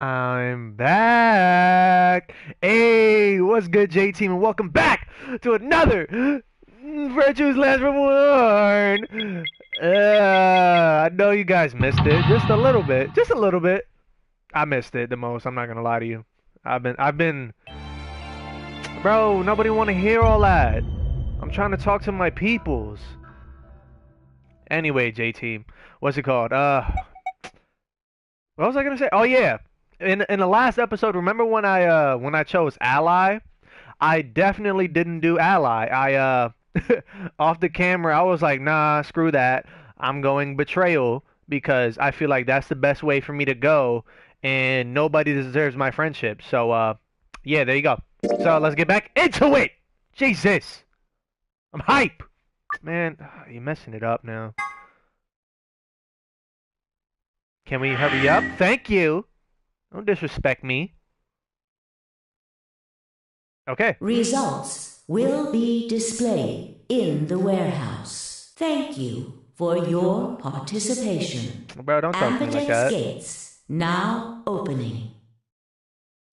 I'm back. Hey, what's good, J Team, and welcome back to another Virtue's Last Reward. I know you guys missed it, just a little bit, just a little bit. I missed it the most. I'm not gonna lie to you. I've been, bro. Nobody want to hear all that. I'm trying to talk to my peoples. Anyway, J Team, what's it called? What was I gonna say? Oh yeah, in the last episode, remember when I chose ally? I definitely didn't do ally. Off the camera, I was like, nah, screw that. I'm going betrayal because I feel like that's the best way for me to go, and nobody deserves my friendship. So yeah, there you go. So let's get back into it. Jesus, I'm hype, man. You're messing it up now. Can we hurry up? Thank you. Don't disrespect me. Okay. Results will be displayed in the warehouse. Thank you for your participation. Bro, don't talk to me like Ambiden's that. gates now opening.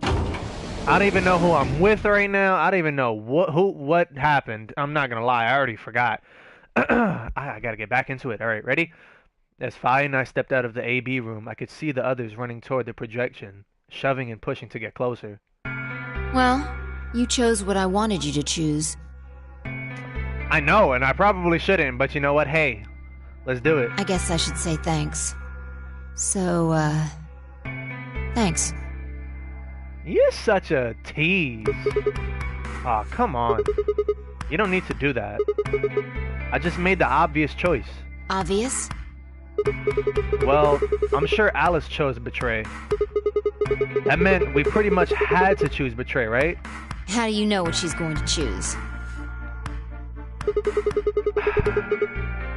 I don't even know who I'm with right now. I don't even know what happened. I'm not gonna lie, I already forgot. I gotta get back into it. All right, ready? As Fi and I stepped out of the AB room, I could see the others running toward the projection, shoving and pushing to get closer. Well, you chose what I wanted you to choose. I know, and I probably shouldn't, but you know what? Hey, let's do it. I guess I should say thanks. So, thanks. You're such a tease. Aw, come on. You don't need to do that. I just made the obvious choice. Obvious? Well, I'm sure Alice chose Betray. That meant we pretty much had to choose Betray, right? How do you know what she's going to choose?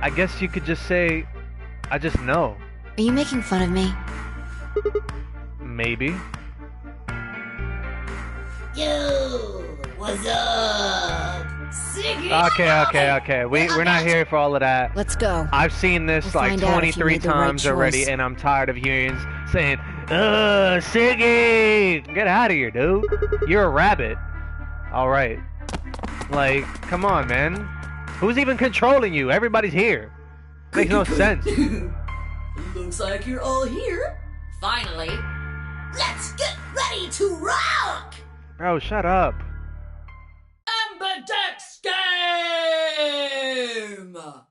I guess you could just say, I just know. Are you making fun of me? Maybe. Yo, what's up? Okay. We're not here for all of that. Let's go. I've seen this We'll like find out if you 23 made the right times already, choice. and I'm tired of hearing saying, Siggy! Get out of here, dude. You're a rabbit. Alright. Like, come on, man. Who's even controlling you? Everybody's here. Makes no sense. Looks like you're all here. Finally. Let's get ready to rock! Bro, shut up. Ambidex game!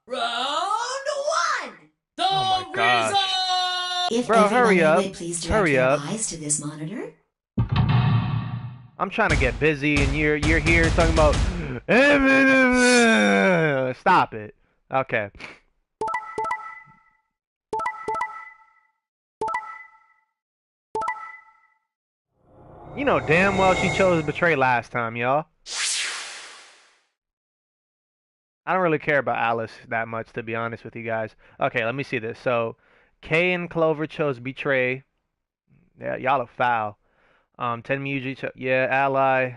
Round one! The Oh my gosh. result! If Bro, everyone hurry up. would please direct Hurry your up. eyes to this monitor. I'm trying to get busy, and you're here talking about. Stop it. Okay. You know damn well she chose Betray last time, y'all. I don't really care about Alice that much, to be honest with you guys. Okay, let me see this. So, Kay and Clover chose Betray. Yeah, y'all are foul. Tenmuji chose. Yeah, Ally.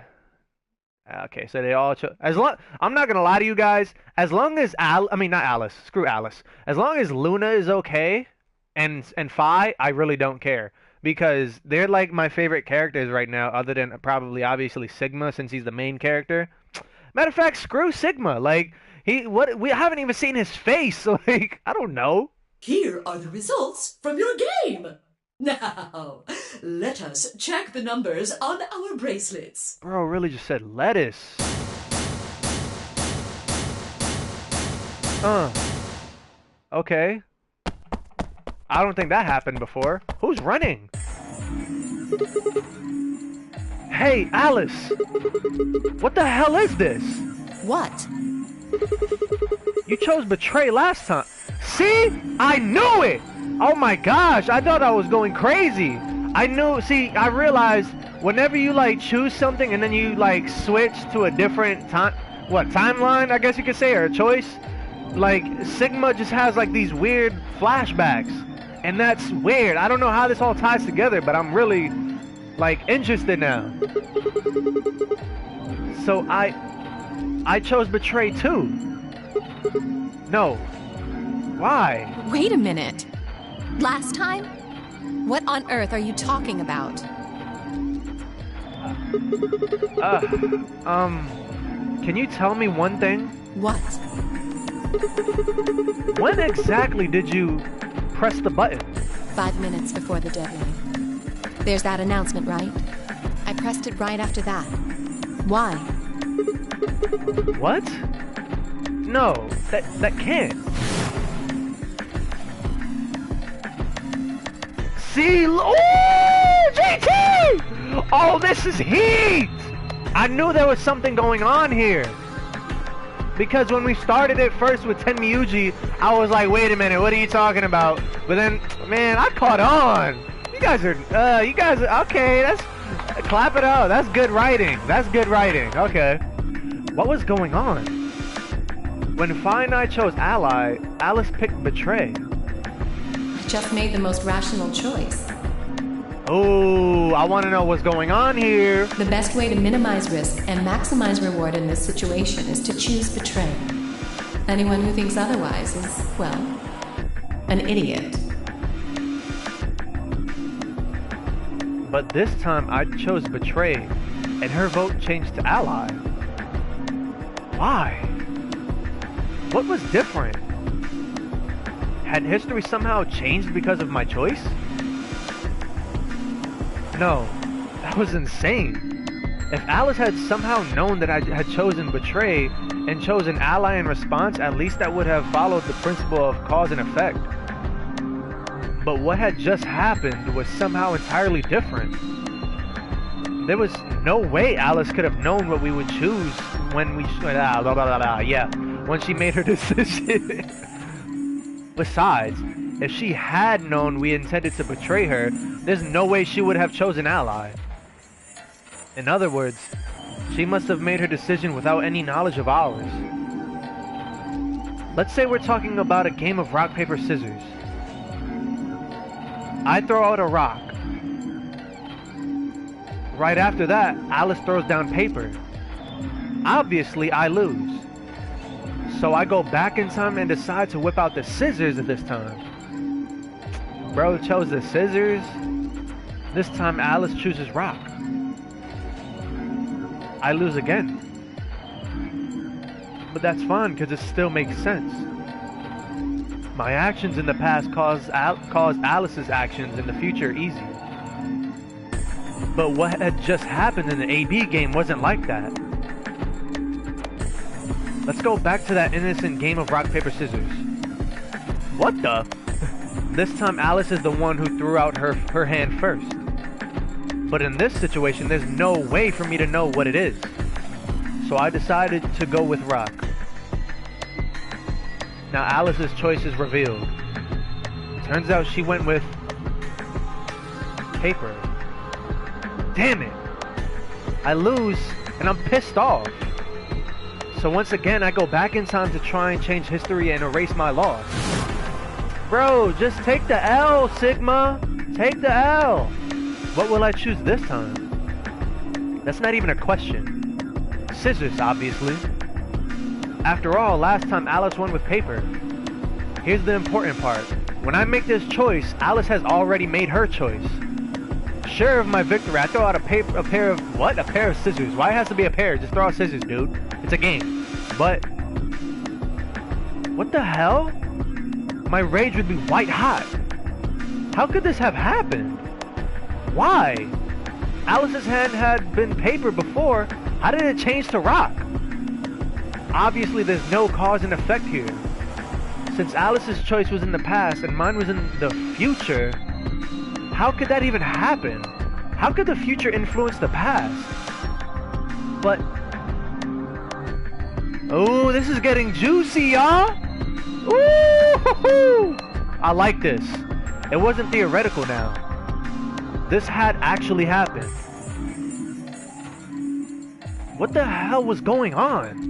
Okay, so they all chose. I'm not gonna lie to you guys. As long as I mean not Alice. Screw Alice. As long as Luna is okay, and Fi, I really don't care because they're like my favorite characters right now, other than probably obviously Sigma since he's the main character. Matter of fact, screw Sigma. Like we haven't even seen his face. So like I don't know. Here are the results from your game. Now, let us check the numbers on our bracelets. Bro, really just said lettuce. Okay. I don't think that happened before. Who's running? Hey, Alice! What the hell is this? What? You chose Betray last time. See? I knew it! Oh my gosh, I thought I was going crazy. I realized whenever you like choose something and then you like switch to a different timeline, I guess you could say, or a choice, like Sigma just has like these weird flashbacks. And that's weird. I don't know how this all ties together, but I'm really like interested now. So I chose Betray too. No. Why? Wait a minute. Last time, What on earth are you talking about? Can you tell me one thing? What? When exactly did you press the button? 5 minutes before the deadline. There's that announcement, right? I pressed it right after that. Why? What? No, that can't. See, oh, JT! Oh, this is heat! I knew there was something going on here. Because when we started it first with Tenmyuji, I was like, wait a minute, what are you talking about? But then, man, I caught on. You guys are, okay, that's, clap it up. That's good writing. That's good writing. Okay. What was going on? When Fine I chose Ally, Alice picked Betray. I just made the most rational choice. Oh, I want to know what's going on here. The best way to minimize risk and maximize reward in this situation is to choose Betray. Anyone who thinks otherwise is, well, an idiot. But this time I chose Betray, and her vote changed to Ally. Why? What was different? Had history somehow changed because of my choice? No, that was insane. If Alice had somehow known that I had chosen Betray and chosen Ally in response, at least that would have followed the principle of cause and effect. But what had just happened was somehow entirely different. There was no way Alice could have known what we would choose when we when she made her decision. Besides, if she had known we intended to betray her, there's no way she would have chosen Ally. In other words, she must have made her decision without any knowledge of ours. Let's say we're talking about a game of rock, paper, scissors. I throw out a rock. Right after that, Alice throws down paper. Obviously, I lose. So I go back in time and decide to whip out the scissors this time. Bro chose the scissors. This time Alice chooses rock. I lose again. But that's fine because it still makes sense. My actions in the past caused Alice's actions in the future easier. But what had just happened in the AB game wasn't like that. Let's go back to that innocent game of rock, paper, scissors. What the? This time Alice is the one who threw out her hand first. But in this situation, there's no way for me to know what it is. So I decided to go with rock. Now Alice's choice is revealed. Turns out she went with paper. Damn it! I lose and I'm pissed off. So once again I go back in time to try and change history and erase my loss. Bro, just take the L, Sigma! Take the L! What will I choose this time? That's not even a question. Scissors, obviously. After all, last time Alice won with paper. Here's the important part. When I make this choice, Alice has already made her choice. Sure of my victory, I throw out a pair of, what? A pair of scissors. Why it has to be a pair? Just throw out scissors, dude. It's a game. But, what the hell? My rage would be white hot. How could this have happened? Why? Alice's hand had been paper before. How did it change to rock? Obviously, there's no cause and effect here. Since Alice's choice was in the past and mine was in the future, how could that even happen? How could the future influence the past? But... oh, this is getting juicy, y'all! Ooh! I like this. It wasn't theoretical now. This had actually happened. What the hell was going on?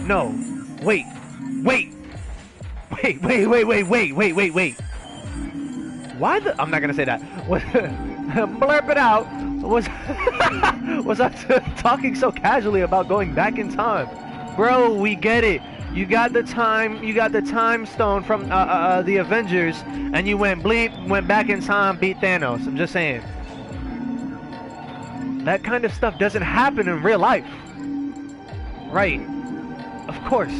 No. Wait. Why the... I'm not gonna say that. What... blurp it out. Was I talking so casually about going back in time? Bro, we get it. You got the time stone from the Avengers, and you went back in time, beat Thanos. I'm just saying. That kind of stuff doesn't happen in real life. Right. Of course.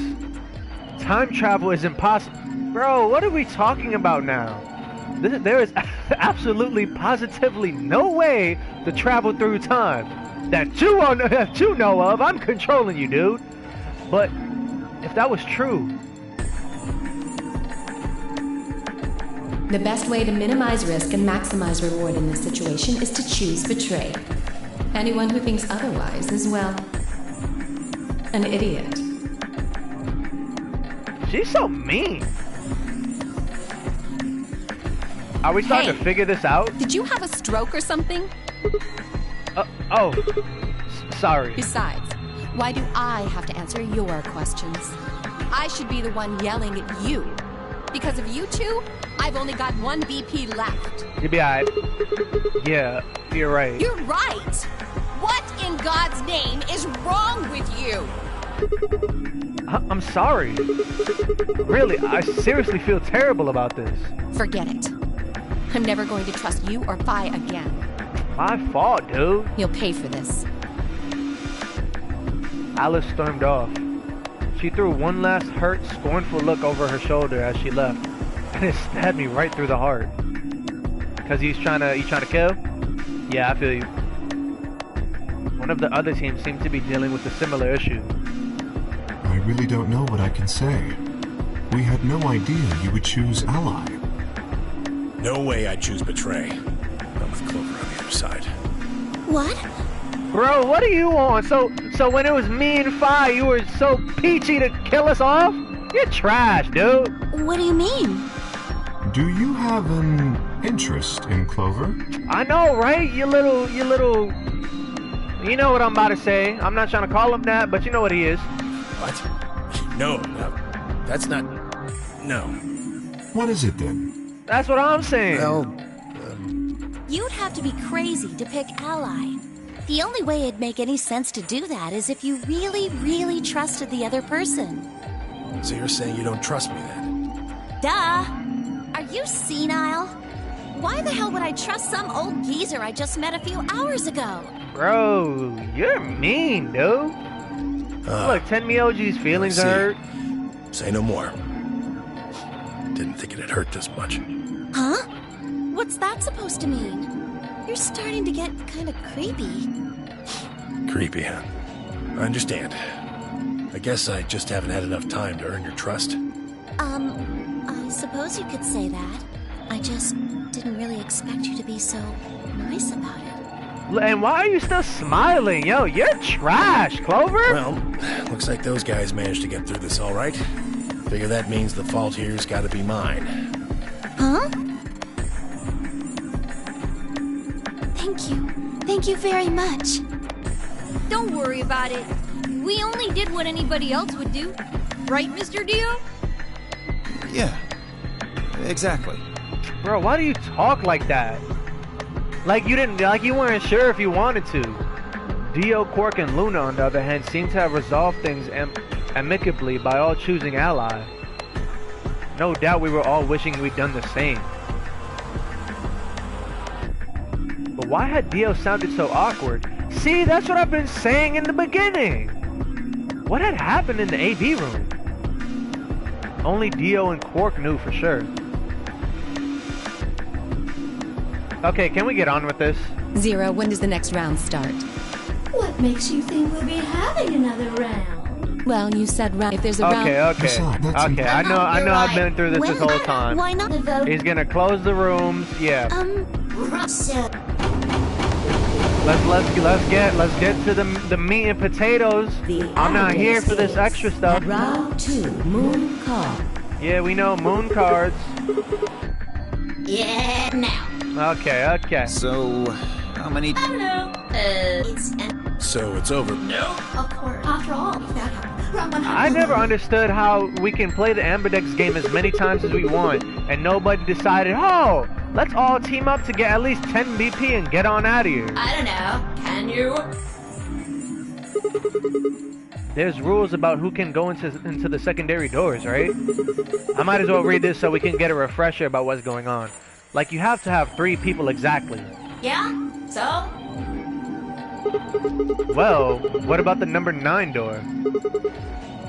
Time travel is impossible. Bro, what are we talking about now? There is absolutely, positively no way to travel through time. That you know of. I'm controlling you, dude. But if that was true... The best way to minimize risk and maximize reward in this situation is to choose betray. Anyone who thinks otherwise is, well, an idiot. She's so mean. Are we starting to figure this out? Did you have a stroke or something? Sorry. Besides, why do I have to answer your questions? I should be the one yelling at you. Because of you two, I've only got one BP left. You'll be alright. Yeah, you're right. You're right! What in God's name is wrong with you? I'm sorry. Really, I seriously feel terrible about this. Forget it. I'm never going to trust you or Phi again. My fault, dude. You'll pay for this. Alice stormed off. She threw one last hurt, scornful look over her shoulder as she left, and it stabbed me right through the heart. Cause he's trying to kill? Yeah, I feel you. One of the other teams seemed to be dealing with a similar issue. I really don't know what I can say. We had no idea you would choose Ally. No way I'd choose Betray. I'm with Clover on the other side. What? Bro, what are you on? So when it was me and Phi, you were so peachy to kill us off? You're trash, dude. What do you mean? Do you have an interest in Clover? I know, right? You little... You know what I'm about to say. I'm not trying to call him that, but you know what he is. What? No, that's not... No. What is it then? That's what I'm saying. Well, You'd have to be crazy to pick Ally. The only way it'd make any sense to do that is if you really, really trusted the other person. so you're saying you don't trust me then? Duh! Are you senile? Why the hell would I trust some old geezer I just met a few hours ago? Bro, you're mean, dude. Look, Tenmyoji's feelings see. hurt. Say no more. Didn't think it'd hurt this much. Huh? What's that supposed to mean? You're starting to get kind of creepy. Creepy, huh? I understand. I guess I just haven't had enough time to earn your trust. I suppose you could say that. I just didn't really expect you to be so nice about it. And why are you still smiling? Yo, you're trash, Clover. Well, looks like those guys managed to get through this all right. Figure that means the fault here's gotta be mine. Huh? Thank you. Thank you very much. Don't worry about it. We only did what anybody else would do. Right, Mr. Dio? Yeah, exactly. Bro, why do you talk like that? Like you weren't sure if you wanted to. Dio, Quark, and Luna, on the other hand, seem to have resolved things amicably by all choosing Ally. No doubt we were all wishing we'd done the same. But why had Dio sounded so awkward? See, that's what I've been saying in the beginning! What had happened in the AV room? Only Dio and Quark knew for sure. Okay, can we get on with this? Zero, when does the next round start? What makes you think we'll be having another round? Well, you said round. If there's a round... Okay. I know I've been through this whole time. Why not vote? He's gonna close the rooms, yeah. Russell. Let's get to the meat and potatoes. I'm not here for this extra stuff. Round 2, Moon Card. Yeah, we know moon cards. Yeah, now. Okay. So, how many... I don't know. So it's over. No. Of course. After all, that happened. Round 100. I never understood how we can play the Amberdex game as many times as we want, and nobody decided, oh, let's all team up to get at least 10 BP and get on out of here. I don't know. Can you? there's rules about who can go into the secondary doors, right? I might as well read this so we can get a refresher about what's going on. Like, you have to have 3 people exactly. Yeah? So? Well, what about the number 9 door?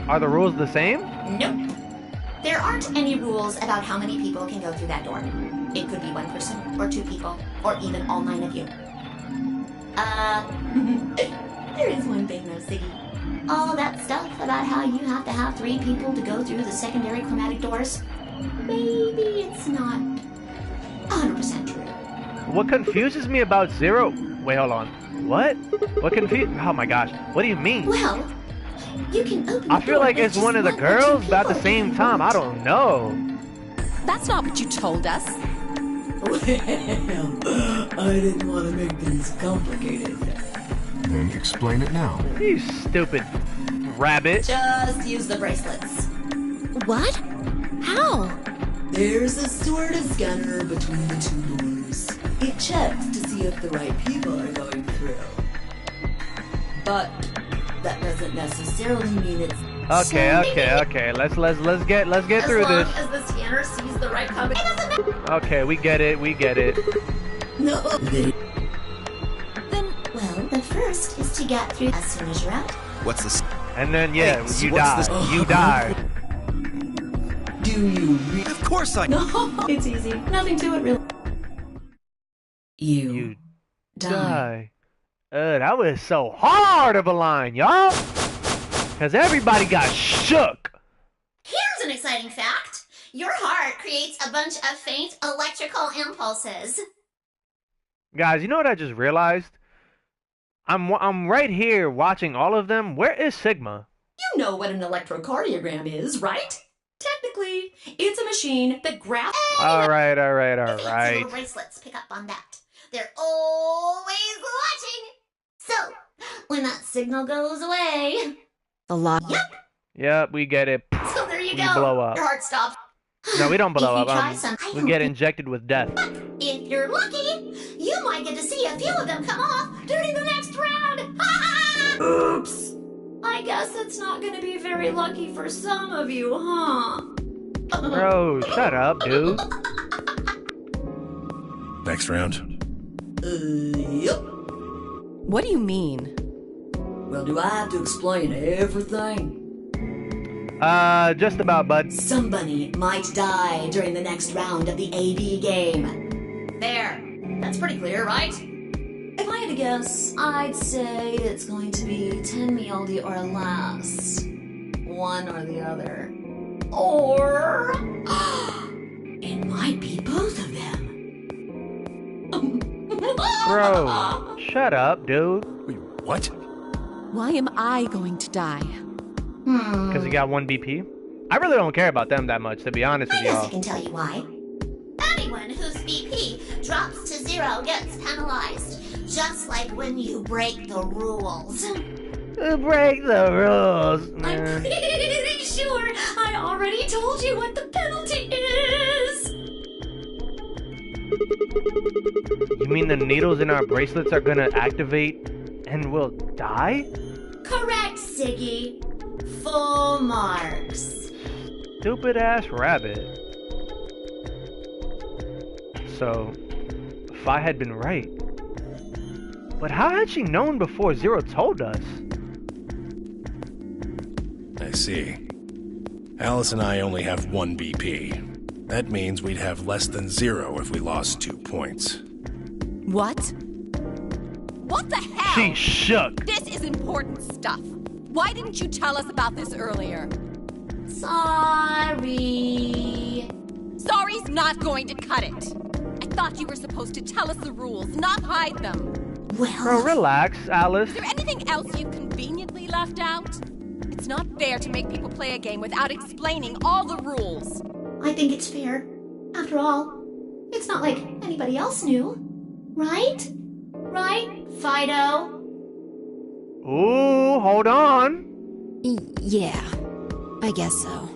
Are the rules the same? Nope. There aren't any rules about how many people can go through that door. It could be 1 person, or 2 people, or even all 9 of you. There is one thing though, Siggy. All that stuff about how you have to have 3 people to go through the secondary chromatic doors, maybe it's not 100% true. What confuses me about Zero... Wait, hold on. What? What Oh my gosh. What do you mean? Well, you can open I feel like it's one of the girls, but at the same time, I don't know. That's not what you told us. Well, I didn't want to make things complicated. Then explain it now. You stupid rabbit. Just use the bracelets. What? How? There's a sort of scanner between the 2 doors. It checks to see if the right people are going through. But that doesn't necessarily mean it's... Okay. Let's get through this. As long as the scanner sees the right combination. Okay, we get it. No. Then, well, the first is to get through as soon as you're out. What's this? And then, yeah, Hey, you what's die. this? You die. Do you Of course I... No, it's easy. Nothing to it, really. You die. That was so hard of a line, y'all. Because everybody got shook. Here's an exciting fact. Your heart creates a bunch of faint electrical impulses. Guys, you know what I just realized? I'm right here watching all of them. Where is Sigma? You know what an electrocardiogram is, right? Technically, it's a machine that grabs... All right. Little bracelets pick up on that. They're always watching. So, when that signal goes away... A lot. Yep, we get it. So there you We go. blow up. Your heart stops. No, we don't blow If you up. try some- We get injected with death. If you're lucky, you might get to see a few of them come off during the next round. Oops. I guess it's not going to be very lucky for some of you, huh? Bro, shut up, dude. Next round. Yep. What do you mean? Well, do I have to explain everything? Just about, bud. Somebody might die during the next round of the AV game. There. That's pretty clear, right? If I had to guess, I'd say it's going to be Tenmialdi or less. One or the other. Or... it might be both of them. Bro, shut up, dude. Wait, what? Why am I going to die? Because you got 1 BP? I really don't care about them that much, to be honest with I guess I y'all. can tell you why. Anyone whose BP drops to 0 gets penalized. Just like when you break the rules. Break the rules, I'm man. pretty sure I already told you what the penalty is. You mean the needles in our bracelets are gonna activate and we'll die? Correct, Siggy. Full marks. Stupid ass rabbit. So, if I had been right. But how had she known before Zero told us? I see. Alice and I only have 1 BP. That means we'd have less than 0 if we lost 2 points. What? What the hell? She shook. This is important stuff. Why didn't you tell us about this earlier? Sorry. Sorry's not going to cut it. I thought you were supposed to tell us the rules, not hide them. Well, Bro, relax, Alice. Is there anything else you conveniently left out? It's not fair to make people play a game without explaining all the rules. I think it's fair. After all, it's not like anybody else knew. Right? Right, Fido? Ooh, hold on. Yeah, I guess so.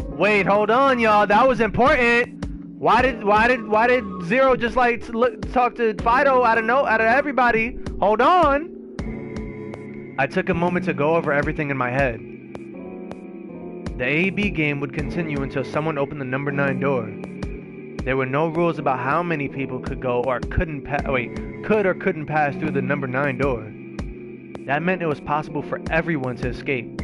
Wait, hold on, y'all. That was important. Why did Zero just like talk to Fido out of everybody? Hold on. I took a moment to go over everything in my head. The A-B game would continue until someone opened the number 9 door. There were no rules about how many people could go or couldn't could or couldn't pass through the number 9 door. That meant it was possible for everyone to escape.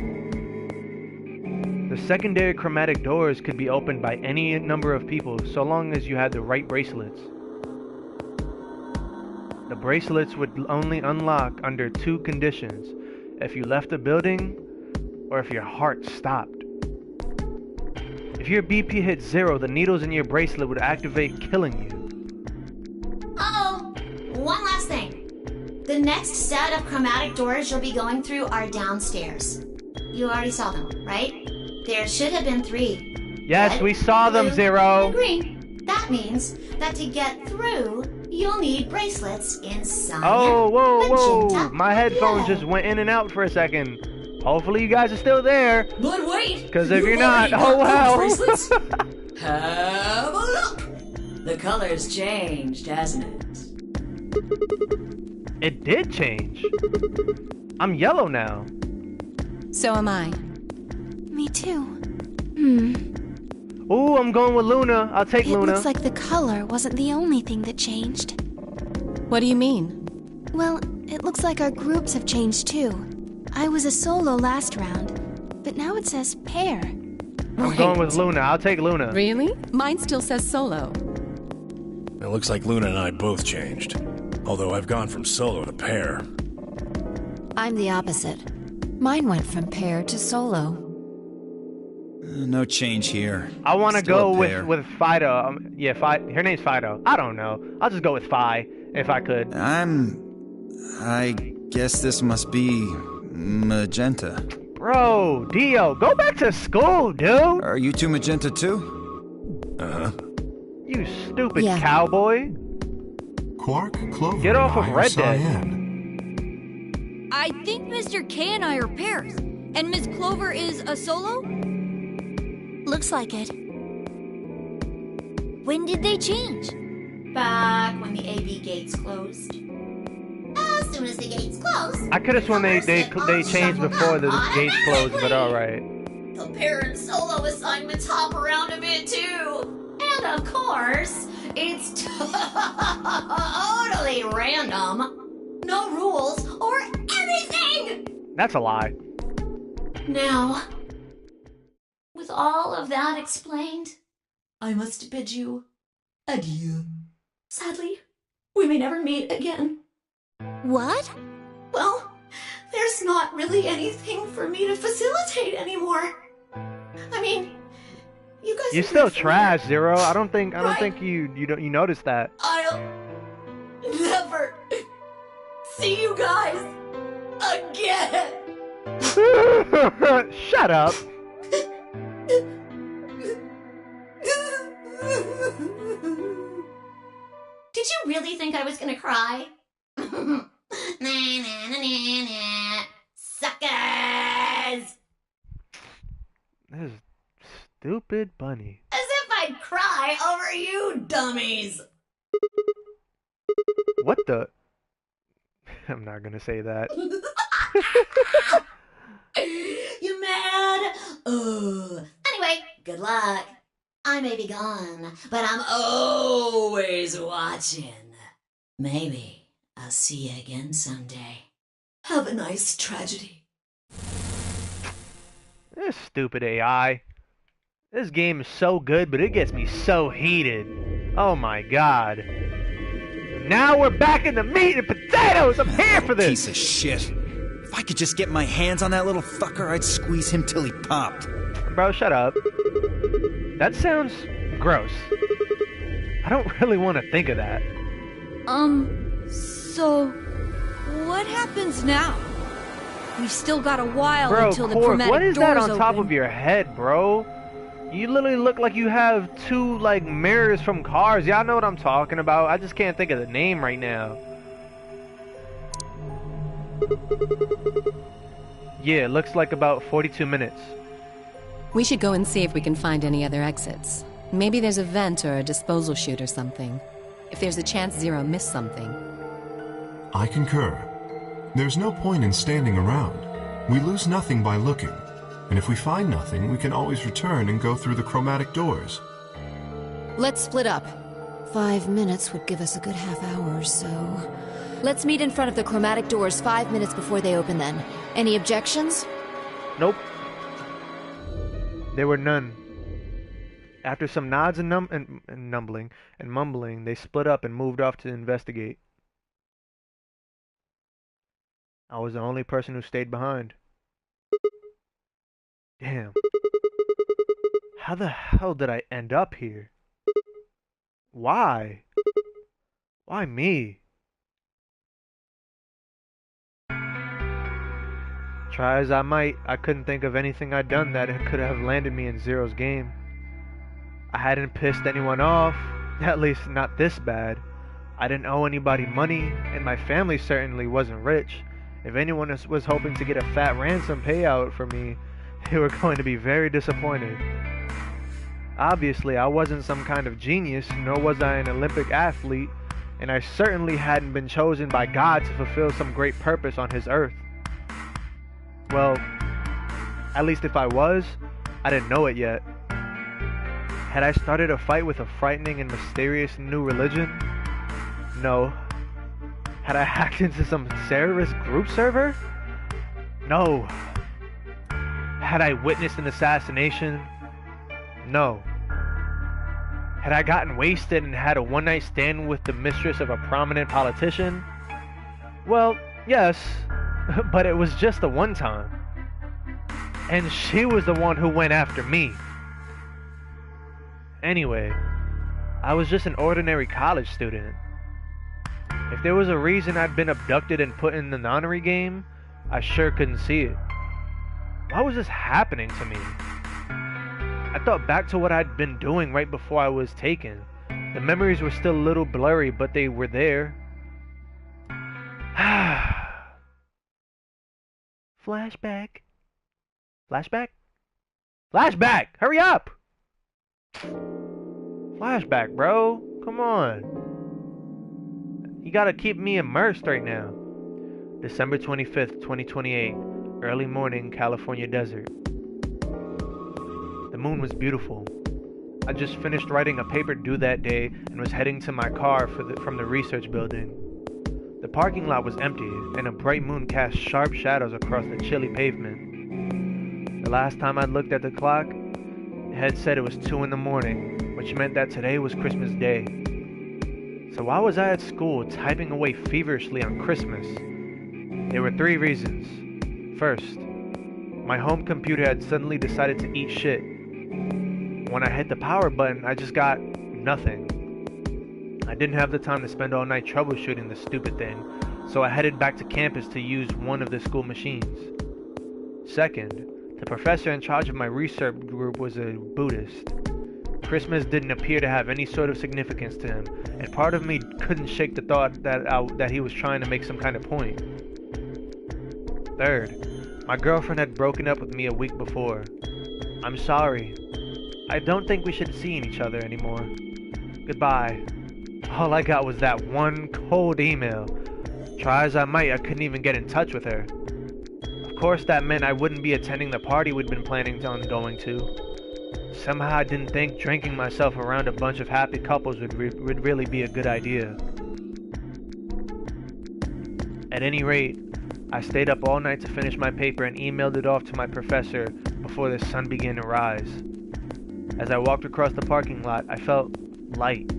The secondary chromatic doors could be opened by any number of people so long as you had the right bracelets. The bracelets would only unlock under 2 conditions: if you left the building or if your heart stopped. If your BP hit 0, the needles in your bracelet would activate, killing you. Uh-oh! One last thing. The next set of chromatic doors you'll be going through are downstairs. You already saw them, right? There should have been 3. Yes, Red, we saw them, blue, Zero. and green. That means that to get through, you'll need bracelets in cyan, Oh, whoa, whoa. magenta, My headphones yellow. just went in and out for a second. Hopefully you guys are still there. But wait! Because if you're not, already oh got well. those bracelets? Have a look! The color's changed, hasn't it? It did change. I'm yellow now. So am I. Me too. Ooh, I'm going with Luna. I'll take It Luna. looks like the color wasn't the only thing that changed. What do you mean? Well, it looks like our groups have changed too. I was a solo last round, but now it says pair. I'm going with Luna. I'll take Luna. Really? Mine still says solo. It looks like Luna and I both changed. Although I've gone from solo to pair. I'm the opposite. Mine went from pair to solo. No change here. I want to Still go a pair. with Fido. Yeah, her name's Fido. I don't know. I'll just go with Fi if I could. I guess this must be magenta. Bro, Dio, go back to school, dude. Are you two magenta too? Uh-huh. You stupid Yeah. cowboy. Quark, Clover, Get off and of I are Red Dead. cyan. I think Mr. K and I are pairs. And Miss Clover is a solo? Looks like it. When did they change? Back when the AB gates closed. As soon as the gates closed, I could have sworn they changed before the gates closed, but all right. the pair and solo assignments hop around a bit too. And of course, it's totally random. No rules or anything! That's a lie. Now, with all of that explained, I must bid you adieu. Sadly, we may never meet again. What? Well, there's not really anything for me to facilitate anymore. I mean, you guys. You're are still good for me. trash, Zero. I don't think Right. you noticed that. I'll never see you guys again. Shut up. Did you really think I was gonna cry? Nah, nah, nah, nah, nah, nah. Suckers! This is stupid bunny. As if I'd cry over you dummies! What the? I'm not gonna say that. You mad? Anyway, good luck. I may be gone, but I'm always watching. Maybe I'll see you again someday. Have a nice tragedy. This stupid AI. This game is so good, but it gets me so heated. Oh my god. Now we're back in the meat and potatoes! I'm here for this! Piece of shit. If I could just get my hands on that little fucker, I'd squeeze him till he popped. Bro, shut up. That sounds gross. I don't really want to think of that. So what happens now? We've still got a while Bro, until the Quark, chromatic what is doors that on top open. of your head, bro? You literally look like you have two, like, mirrors from cars. Y'all know what I'm talking about. I just can't think of the name right now. Yeah, it looks like about 42 minutes. We should go and see if we can find any other exits. Maybe there's a vent or a disposal chute or something. If there's a chance Zero missed something. I concur. There's no point in standing around. We lose nothing by looking. And if we find nothing, we can always return and go through the chromatic doors. Let's split up. 5 minutes would give us a good half hour or so. Let's meet in front of the chromatic doors 5 minutes before they open then. Any objections? Nope. There were none. After some nods and mumbling, they split up and moved off to investigate. I was the only person who stayed behind. Damn. How the hell did I end up here? Why? Why me? Try as I might, I couldn't think of anything I'd done that could have landed me in Zero's game. I hadn't pissed anyone off, at least not this bad. I didn't owe anybody money, and my family certainly wasn't rich. If anyone was hoping to get a fat ransom payout for me, they were going to be very disappointed. Obviously, I wasn't some kind of genius, nor was I an Olympic athlete, and I certainly hadn't been chosen by God to fulfill some great purpose on his earth. Well, at least if I was, I didn't know it yet. Had I started a fight with a frightening and mysterious new religion? No. Had I hacked into some terrorist group server? No. Had I witnessed an assassination? No. Had I gotten wasted and had a one-night stand with the mistress of a prominent politician? Well, yes, but it was just the one time. And she was the one who went after me. Anyway, I was just an ordinary college student. If there was a reason I'd been abducted and put in the nonary game, I sure couldn't see it. Why was this happening to me? I thought back to what I'd been doing right before I was taken. The memories were still a little blurry, but they were there. Flashback. Flashback? Flashback! Hurry up! Flashback, bro. Come on. You gotta keep me immersed right now. December 25th, 2028. Early morning, California desert. The moon was beautiful. I just finished writing a paper due that day and was heading to my car from the research building. The parking lot was empty, and a bright moon cast sharp shadows across the chilly pavement. The last time I looked at the clock, it had said it was 2 in the morning, which meant that today was Christmas Day. So why was I at school typing away feverishly on Christmas? There were 3 reasons. First, my home computer had suddenly decided to eat shit. When I hit the power button, I just got nothing. I didn't have the time to spend all night troubleshooting the stupid thing, so I headed back to campus to use one of the school machines. Second, the professor in charge of my research group was a Buddhist. Christmas didn't appear to have any sort of significance to him, and part of me couldn't shake the thought that he was trying to make some kind of point. Third, my girlfriend had broken up with me a week before. I'm sorry. I don't think we should see each other anymore. Goodbye. All I got was that one cold email. Try as I might, I couldn't even get in touch with her. Of course, that meant I wouldn't be attending the party we'd been planning on going to. Somehow I didn't think drinking myself around a bunch of happy couples would really be a good idea. At any rate, I stayed up all night to finish my paper and emailed it off to my professor before the sun began to rise. As I walked across the parking lot, I felt light.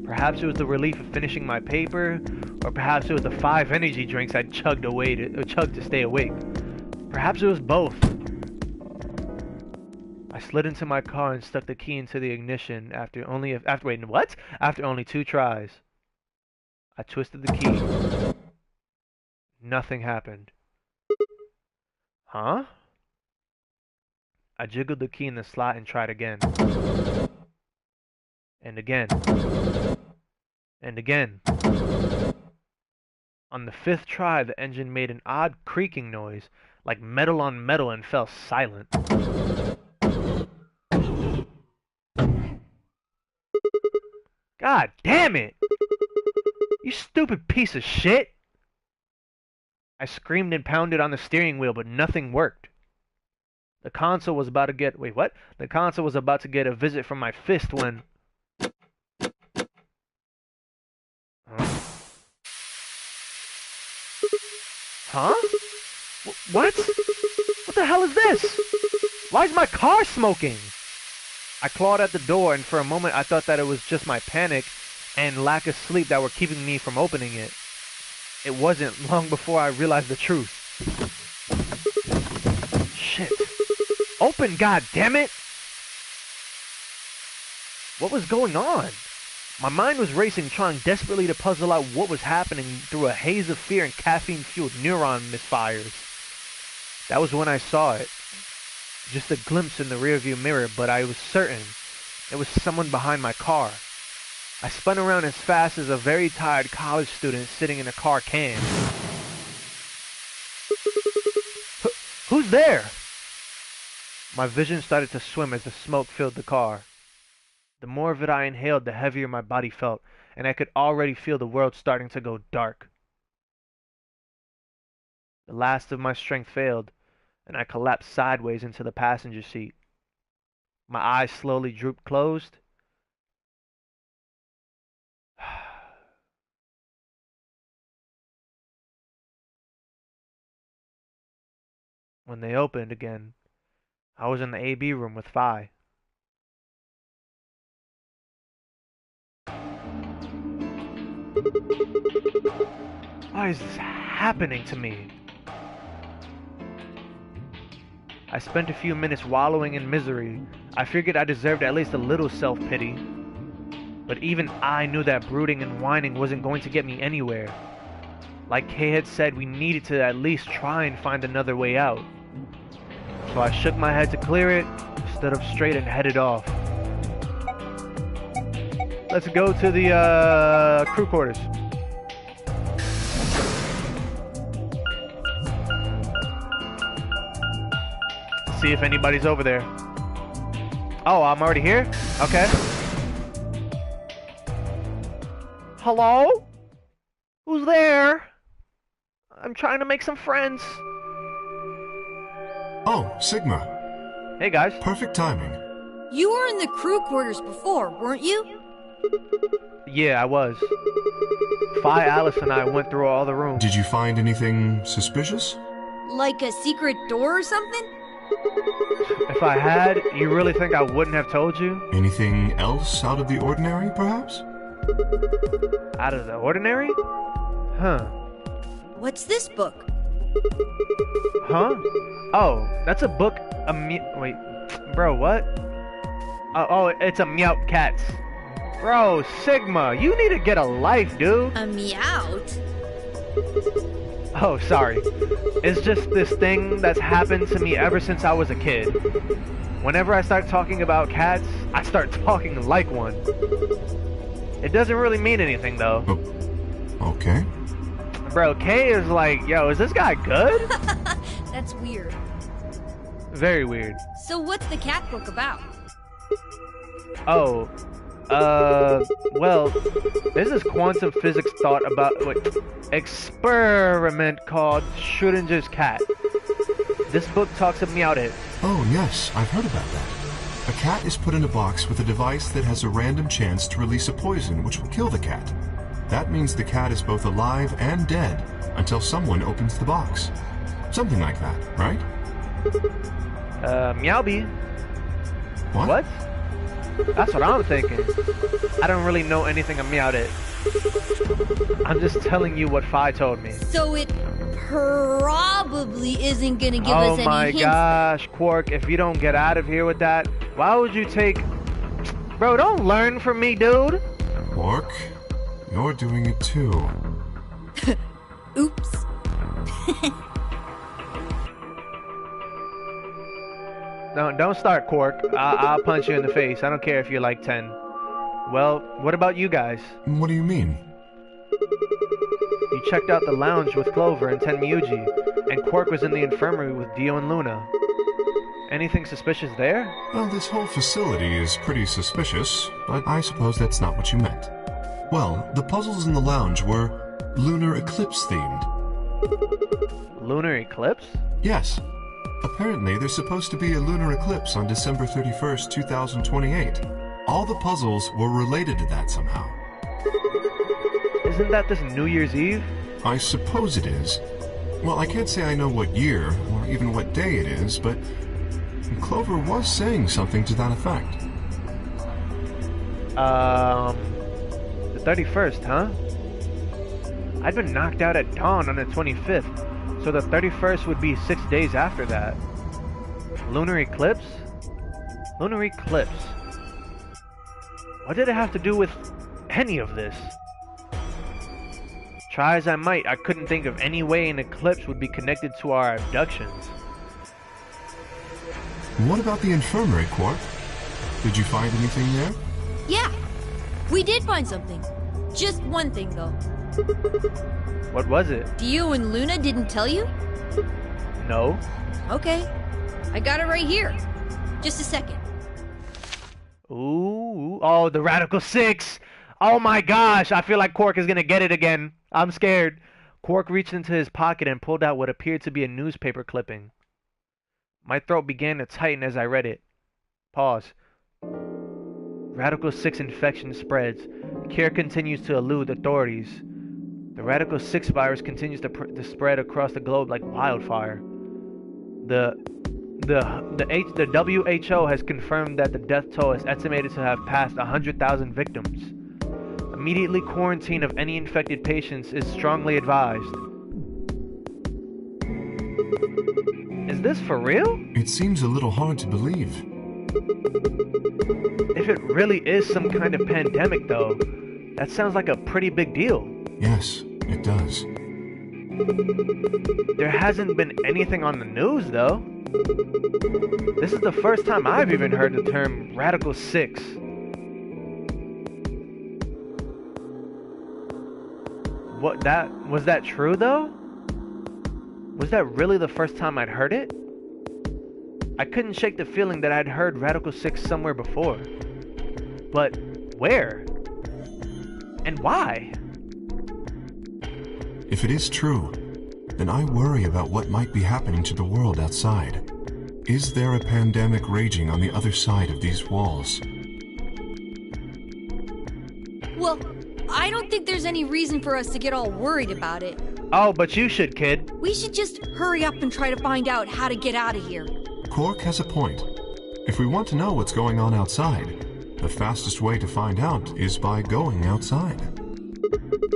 Perhaps it was the relief of finishing my paper, or perhaps it was the 5 energy drinks I'd chugged to stay awake. Perhaps it was both. I slid into my car and stuck the key into the ignition after only 2 tries. I twisted the key. Nothing happened. Huh? I jiggled the key in the slot and tried again. And again. And again. On the 5th try, the engine made an odd creaking noise, like metal on metal, and fell silent. God damn it! You stupid piece of shit! I screamed and pounded on the steering wheel, but nothing worked. The console was about to get... Wait, what? The console was about to get a visit from my fist when... Huh? What? What the hell is this? Why is my car smoking? I clawed at the door, and for a moment I thought that it was just my panic and lack of sleep that were keeping me from opening it. It wasn't long before I realized the truth. Shit. Open, goddammit! What was going on? My mind was racing, trying desperately to puzzle out what was happening through a haze of fear and caffeine-fueled neuron misfires. That was when I saw it. Just a glimpse in the rearview mirror, but I was certain it was someone behind my car. I spun around as fast as a very tired college student sitting in a car can. Who's there? My vision started to swim as the smoke filled the car. The more of it I inhaled, the heavier my body felt, and I could already feel the world starting to go dark. The last of my strength failed, and I collapsed sideways into the passenger seat. My eyes slowly drooped closed. When they opened again, I was in the AB room with Phi. Why is this happening to me? I spent a few minutes wallowing in misery. I figured I deserved at least a little self-pity. But even I knew that brooding and whining wasn't going to get me anywhere. Like Kay had said, we needed to at least try and find another way out. So I shook my head to clear it, stood up straight and headed off. Let's go to the crew quarters. See if anybody's over there. Oh, I'm already here? Okay. Hello? Who's there? I'm trying to make some friends. Oh, Sigma. Hey, guys. Perfect timing. You were in the crew quarters before, weren't you? Yeah, I was. Phi, Alice, and I went through all the rooms. Did you find anything suspicious? Like a secret door or something? If I had, you really think I wouldn't have told you? Anything else out of the ordinary, perhaps? Out of the ordinary? Huh. What's this book? Huh? Oh, that's a book. Wait, bro, what? Oh, it's a Meowth Cats. Bro, Sigma, you need to get a life, dude. A Meowth? Oh, sorry. It's just this thing that's happened to me ever since I was a kid. Whenever I start talking about cats, I start talking like one. It doesn't really mean anything, though. Oh, okay. Bro, Kay is like, yo, is this guy good? That's weird. Very weird. So what's the cat book about? Oh, well, there's this quantum physics thought about, experiment called Schrödinger's cat. This book talks about it. Oh, yes, I've heard about that. A cat is put in a box with a device that has a random chance to release a poison which will kill the cat. That means the cat is both alive and dead until someone opens the box. Something like that, right? Meowby. What? That's what I'm thinking. I don't really know anything about it. I'm just telling you what Phi told me. So it probably isn't gonna give us any hints. Oh my gosh, Quark, if you don't get out of here with that, why would you take... Bro, don't learn from me, dude. Quark, you're doing it too. Oops. Don't start, Quark. I'll punch you in the face. I don't care if you're like 10. Well, what about you guys? What do you mean? You checked out the lounge with Clover and Tenmyuji, and Quark was in the infirmary with Dio and Luna. Anything suspicious there? Well, this whole facility is pretty suspicious, but I suppose that's not what you meant. Well, the puzzles in the lounge were lunar eclipse themed. Lunar eclipse? Yes. Apparently, there's supposed to be a lunar eclipse on December 31st, 2028. All the puzzles were related to that somehow. Isn't that this New Year's Eve? I suppose it is. Well, I can't say I know what year, or even what day it is, but Clover was saying something to that effect. The 31st, huh? I'd been knocked out at dawn on the 25th, so the 31st would be 6 days after that. Lunar eclipse? Lunar eclipse. What did it have to do with any of this? Try as I might, I couldn't think of any way an eclipse would be connected to our abductions. What about the infirmary, Quark? Did you find anything there? Yeah, we did find something. Just one thing, though. What was it? Dio and Luna didn't tell you? No. Okay, I got it right here. Just a second. Ooh, oh, the Radical 6! Oh my gosh, I feel like Quark is gonna get it again. I'm scared. Quark reached into his pocket and pulled out what appeared to be a newspaper clipping. My throat began to tighten as I read it. Pause. Radical 6 infection spreads. Care continues to elude authorities. The Radical 6 virus continues to spread across the globe like wildfire. The WHO has confirmed that the death toll is estimated to have passed 100,000 victims. Immediately quarantine of any infected patients is strongly advised. Is this for real? It seems a little hard to believe. If it really is some kind of pandemic, though, that sounds like a pretty big deal. Yes, it does. There hasn't been anything on the news, though. This is the first time I've even heard the term Radical 6. Was that true, though? Was that really the first time I'd heard it? I couldn't shake the feeling that I'd heard Radical 6 somewhere before. But where? And why? If it is true, then I worry about what might be happening to the world outside. Is there a pandemic raging on the other side of these walls? Well, I don't think there's any reason for us to get all worried about it. Oh, but you should, kid. We should just hurry up and try to find out how to get out of here. Quark has a point. If we want to know what's going on outside, the fastest way to find out is by going outside.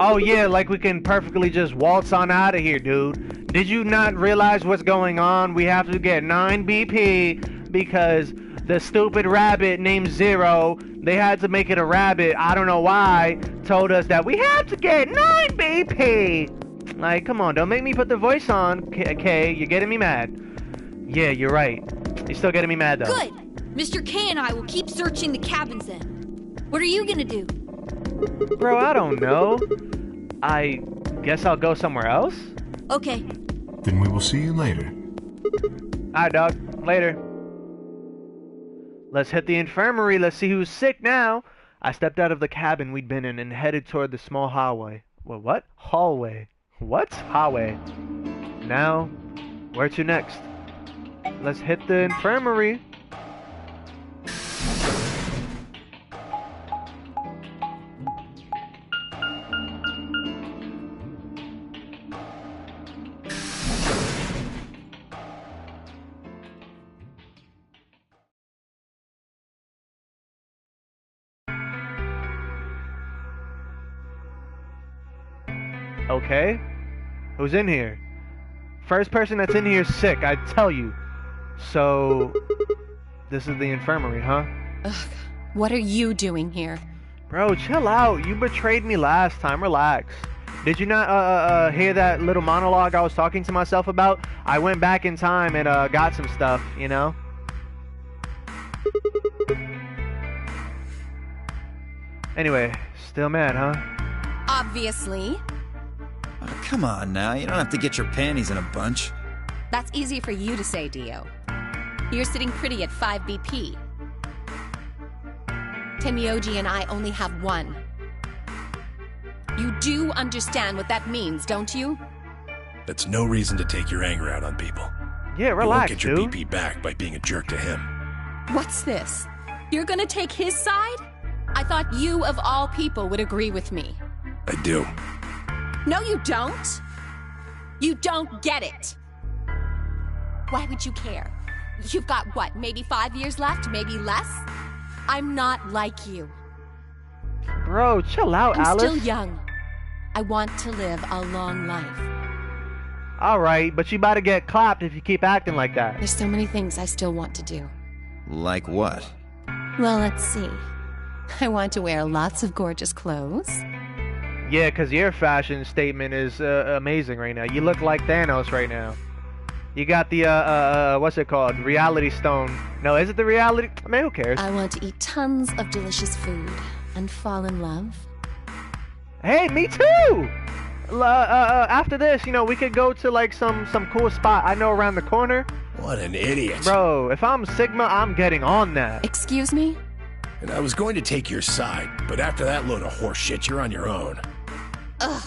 Oh yeah, like we can perfectly just waltz on out of here, dude. Did you not realize what's going on? We have to get 9 BP because the stupid rabbit named Zero, they had to make it a rabbit, I don't know why, told us that we have to get 9 BP. Like, come on, don't make me put the voice on, Kay. You're getting me mad. Yeah, you're right. You're still getting me mad, though. Good! Mr. K and I will keep searching the cabins then. What are you gonna do? Bro, I don't know. I guess I'll go somewhere else? Okay. Then we will see you later. Alright, dog. Later. Let's hit the infirmary. Let's see who's sick now. I stepped out of the cabin we'd been in and headed toward the small hallway. Well, what? Hallway. What? Hallway. Now, where to next? Let's hit the infirmary. Okay. Who's in here? First person that's in here is sick, I tell you. So, this is the infirmary, huh? Ugh, what are you doing here? Bro, chill out. You betrayed me last time. Relax. Did you not hear that little monologue I was talking to myself about? I went back in time and got some stuff, you know? Anyway, still mad, huh? Obviously. Oh, come on now, you don't have to get your panties in a bunch. That's easy for you to say, Dio. You're sitting pretty at 5 BP. Tenmyoji and I only have 1. You do understand what that means, don't you? That's no reason to take your anger out on people. Yeah, relax, you won't get your dude. BP back by being a jerk to him. What's this? You're gonna take his side? I thought you, of all people, would agree with me. I do. No, you don't. You don't get it. Why would you care? You've got, what, maybe 5 years left? Maybe less? I'm not like you. Bro, chill out, I'm Alice. still young. I want to live a long life. Alright, but you about to get clapped if you keep acting like that. There's so many things I still want to do. Like what? Well, let's see. I want to wear lots of gorgeous clothes. Yeah, because your fashion statement is amazing right now. You look like Thanos right now. You got the, what's it called? Reality stone. No, is it the reality? I mean, who cares? I want to eat tons of delicious food and fall in love. Hey, me too! After this, you know, we could go to, like, some cool spot I know around the corner. What an idiot. Bro, if I'm Sigma, I'm getting on that. Excuse me? And I was going to take your side, but after that load of horse shit, you're on your own. Ugh.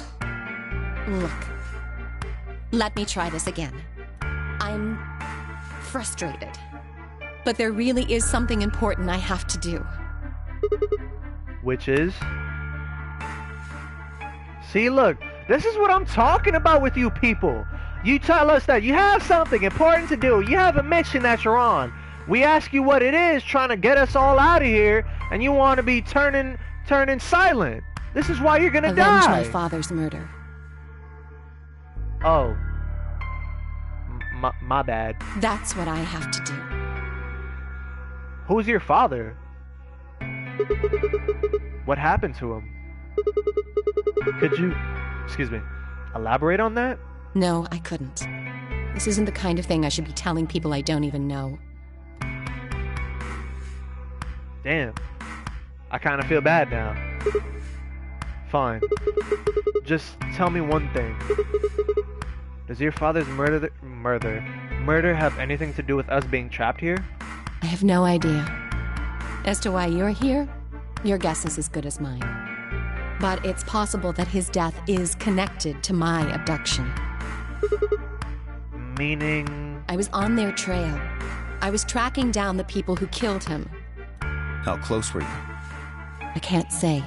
Look. Let me try this again. I'm frustrated. But there really is something important I have to do. Which is? See, look, this is what I'm talking about with you people. You tell us that you have something important to do. You have a mission that you're on. We ask you what it is, trying to get us all out of here, and you want to be turning silent. This is why you're gonna Avenge die. my father's murder. Oh. My bad. That's what I have to do. Who's your father? What happened to him? Could you, excuse me, elaborate on that? No, I couldn't. This isn't the kind of thing I should be telling people I don't even know. Damn. I kind of feel bad now. Fine. Just tell me one thing. Does your father's murder have anything to do with us being trapped here? I have no idea. As to why you're here, your guess is as good as mine. But it's possible that his death is connected to my abduction. Meaning? I was on their trail. I was tracking down the people who killed him. How close were you? I can't say.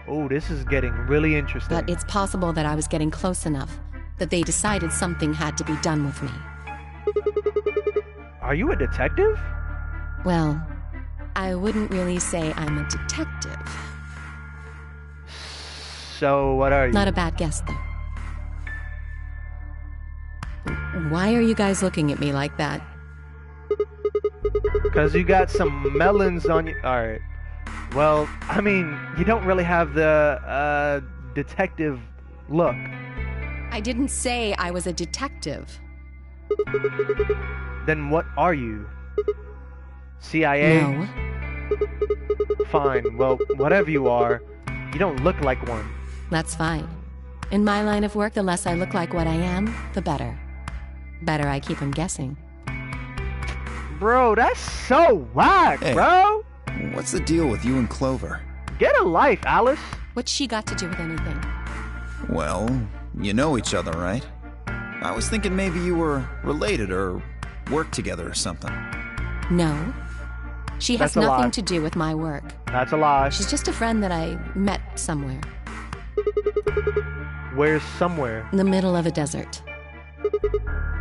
Oh, this is getting really interesting. But it's possible that I was getting close enough that they decided something had to be done with me. Are you a detective? Well, I wouldn't really say I'm a detective. So, what are you? Not a bad guess, though. Why are you guys looking at me like that? Because you got some melons on you. Alright. Well, I mean, you don't really have the, detective look. I didn't say I was a detective. Then what are you? CIA? No. Fine. Well, whatever you are, you don't look like one. That's fine. In my line of work, the less I look like what I am, the better. Better I keep them guessing. Bro, that's so whack, Hey. bro! What's the deal with you and Clover? Get a life, Alice! What's she got to do with anything? Well, you know each other, right? I was thinking maybe you were related or worked together or something. No. She has That's a lie. nothing to do with my work. That's a lie. She's just a friend that I met somewhere. Where's somewhere? In the middle of a desert.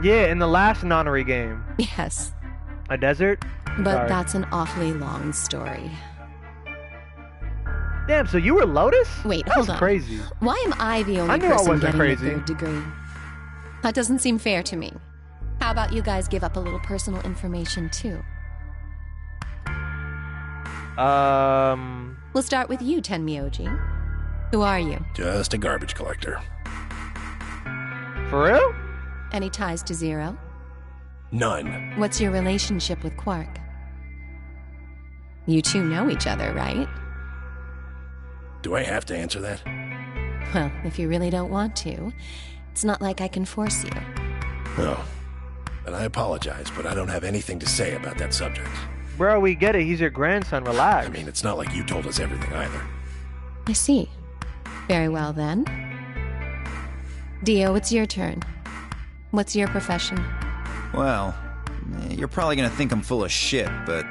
Yeah, in the last nonary game. Yes. A desert? But Sorry. that's an awfully long story. Damn, so you were Lotus? Wait, That's hold on. crazy. Why am I the I only knew I person wasn't getting crazy. the third degree? That doesn't seem fair to me. How about you guys give up a little personal information too? We'll start with you, Tenmyoji. Who are you? Just a garbage collector. For real? Any ties to Zero? None. What's your relationship with Quark? You two know each other, right? Do I have to answer that? Well, if you really don't want to, it's not like I can force you. No. And I apologize, but I don't have anything to say about that subject. Bro, we get it. He's your grandson. Relax. I mean, it's not like you told us everything either. I see. Very well then. Dio, it's your turn. What's your profession? Well, you're probably gonna think I'm full of shit, but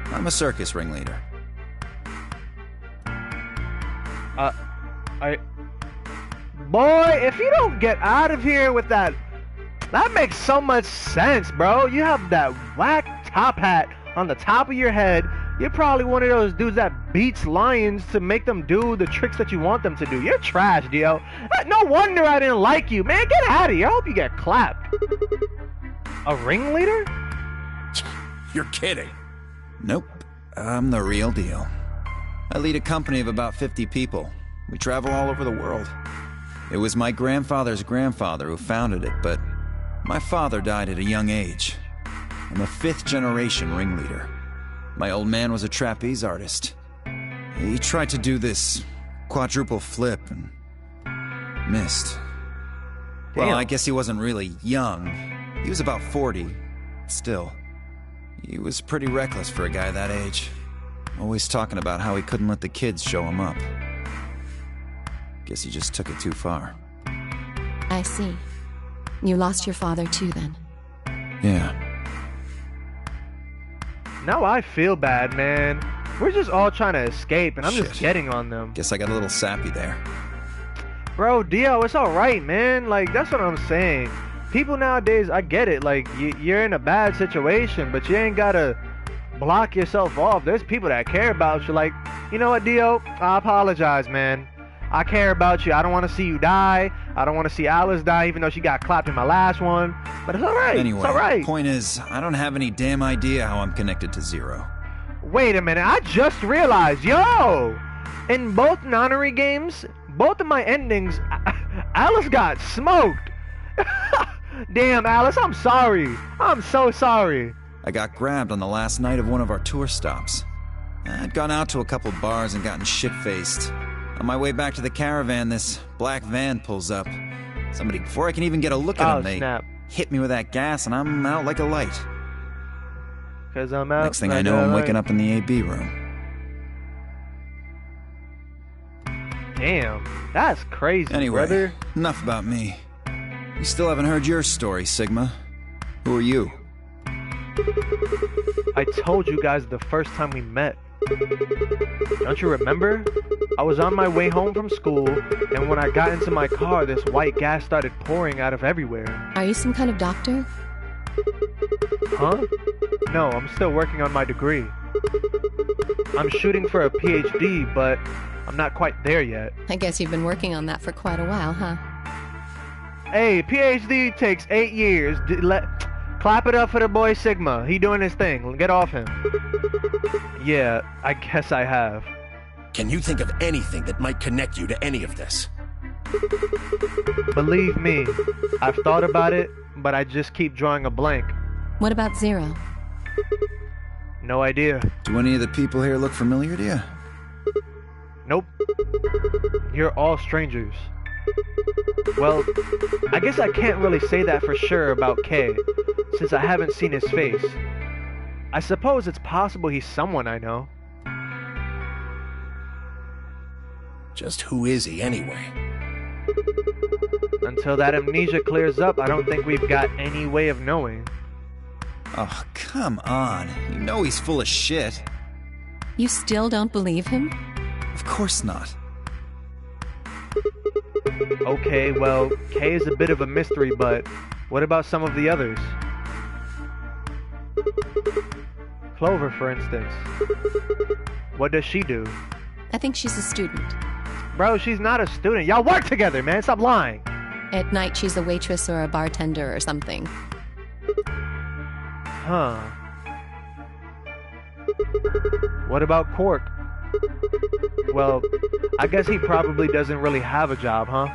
I'm a circus ringleader. Boy, if you don't get out of here with that makes so much sense, bro. You have that whack top hat on the top of your head. You're probably one of those dudes that beats lions to make them do the tricks that you want them to do. You're trash, Dio. No wonder I didn't like you, man. Get out of here. I hope you get clapped. A ringleader? You're kidding. Nope. I'm the real deal. I lead a company of about 50 people. We travel all over the world. It was my grandfather's grandfather who founded it, but my father died at a young age. I'm a 5th-generation ringleader. My old man was a trapeze artist. He tried to do this quadruple flip and missed. Damn. Well, I guess he wasn't really young. He was about 40. Still, he was pretty reckless for a guy that age. Always talking about how he couldn't let the kids show him up. Guess he just took it too far. I see. You lost your father too, then? Yeah. Now I feel bad, man. We're just all trying to escape, and I'm just getting on them. Guess I got a little sappy there. Bro, Dio, it's alright, man. Like, that's what I'm saying. People nowadays, I get it. Like, you're in a bad situation, but you ain't gotta block yourself off. There's people that care about you. Like, you know what, Dio? I apologize, man. I care about you. I don't want to see you die. I don't want to see Alice die, even though she got clapped in my last one. But it's alright. Anyway, it's alright. Point is, I don't have any damn idea how I'm connected to Zero. Wait a minute. I just realized. Yo! In both Nonary games, both of my endings, Alice got smoked. Damn, Alice, I'm sorry. I'm so sorry. I got grabbed on the last night of one of our tour stops. I'd gone out to a couple bars and gotten shit-faced. On my way back to the caravan, this black van pulls up. Somebody, before I can even get a look at them, they hit me with that gas and I'm out like a light. 'Cause I'm out. Next thing I know, I'm waking up in the AB room. Damn, that's crazy, Anyway, brother. enough about me. You still haven't heard your story, Sigma. Who are you? I told you guys the first time we met. Don't you remember? I was on my way home from school, and when I got into my car, this white gas started pouring out of everywhere. Are you some kind of doctor? Huh? No, I'm still working on my degree. I'm shooting for a PhD, but I'm not quite there yet. I guess you've been working on that for quite a while, huh? Hey, PhD takes 8 years. Clap it up for the boy Sigma. He doing his thing. Get off him. Yeah, I guess I have. Can you think of anything that might connect you to any of this? Believe me, I've thought about it, but I just keep drawing a blank. What about Zero? No idea. Do any of the people here look familiar to you? Nope. You're all strangers. Well, I guess I can't really say that for sure about Kay, since I haven't seen his face. I suppose it's possible he's someone I know. Just who is he anyway? Until that amnesia clears up, I don't think we've got any way of knowing. Oh, come on. You know he's full of shit. You still don't believe him? Of course not. Okay, well, Kay is a bit of a mystery, but what about some of the others? Clover, for instance. What does she do? I think she's a student. Bro, she's not a student. Y'all work together, man. Stop lying. At night, she's a waitress or a bartender or something. Huh. What about Quark? Well, I guess he probably doesn't really have a job, huh?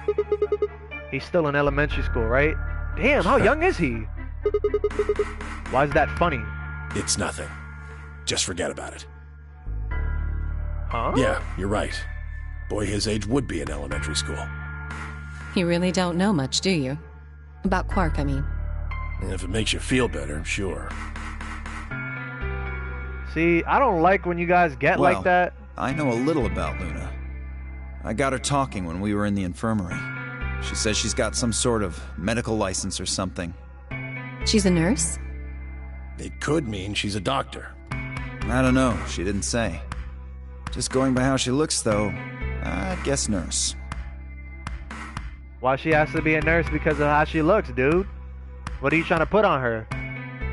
He's still in elementary school, right? Damn, how young is he? Why is that funny? It's nothing. Just forget about it. Huh? Yeah, you're right. Boy his age would be in elementary school. You really don't know much, do you? About Quark, I mean. And if it makes you feel better, sure. See, I don't like when you guys get like that. I know a little about Luna. I got her talking when we were in the infirmary. She says she's got some sort of medical license or something. She's a nurse? It could mean she's a doctor. I don't know, she didn't say. Just going by how she looks, though, I'd guess nurse. Why she has to be a nurse because of how she looks, dude? What are you trying to put on her?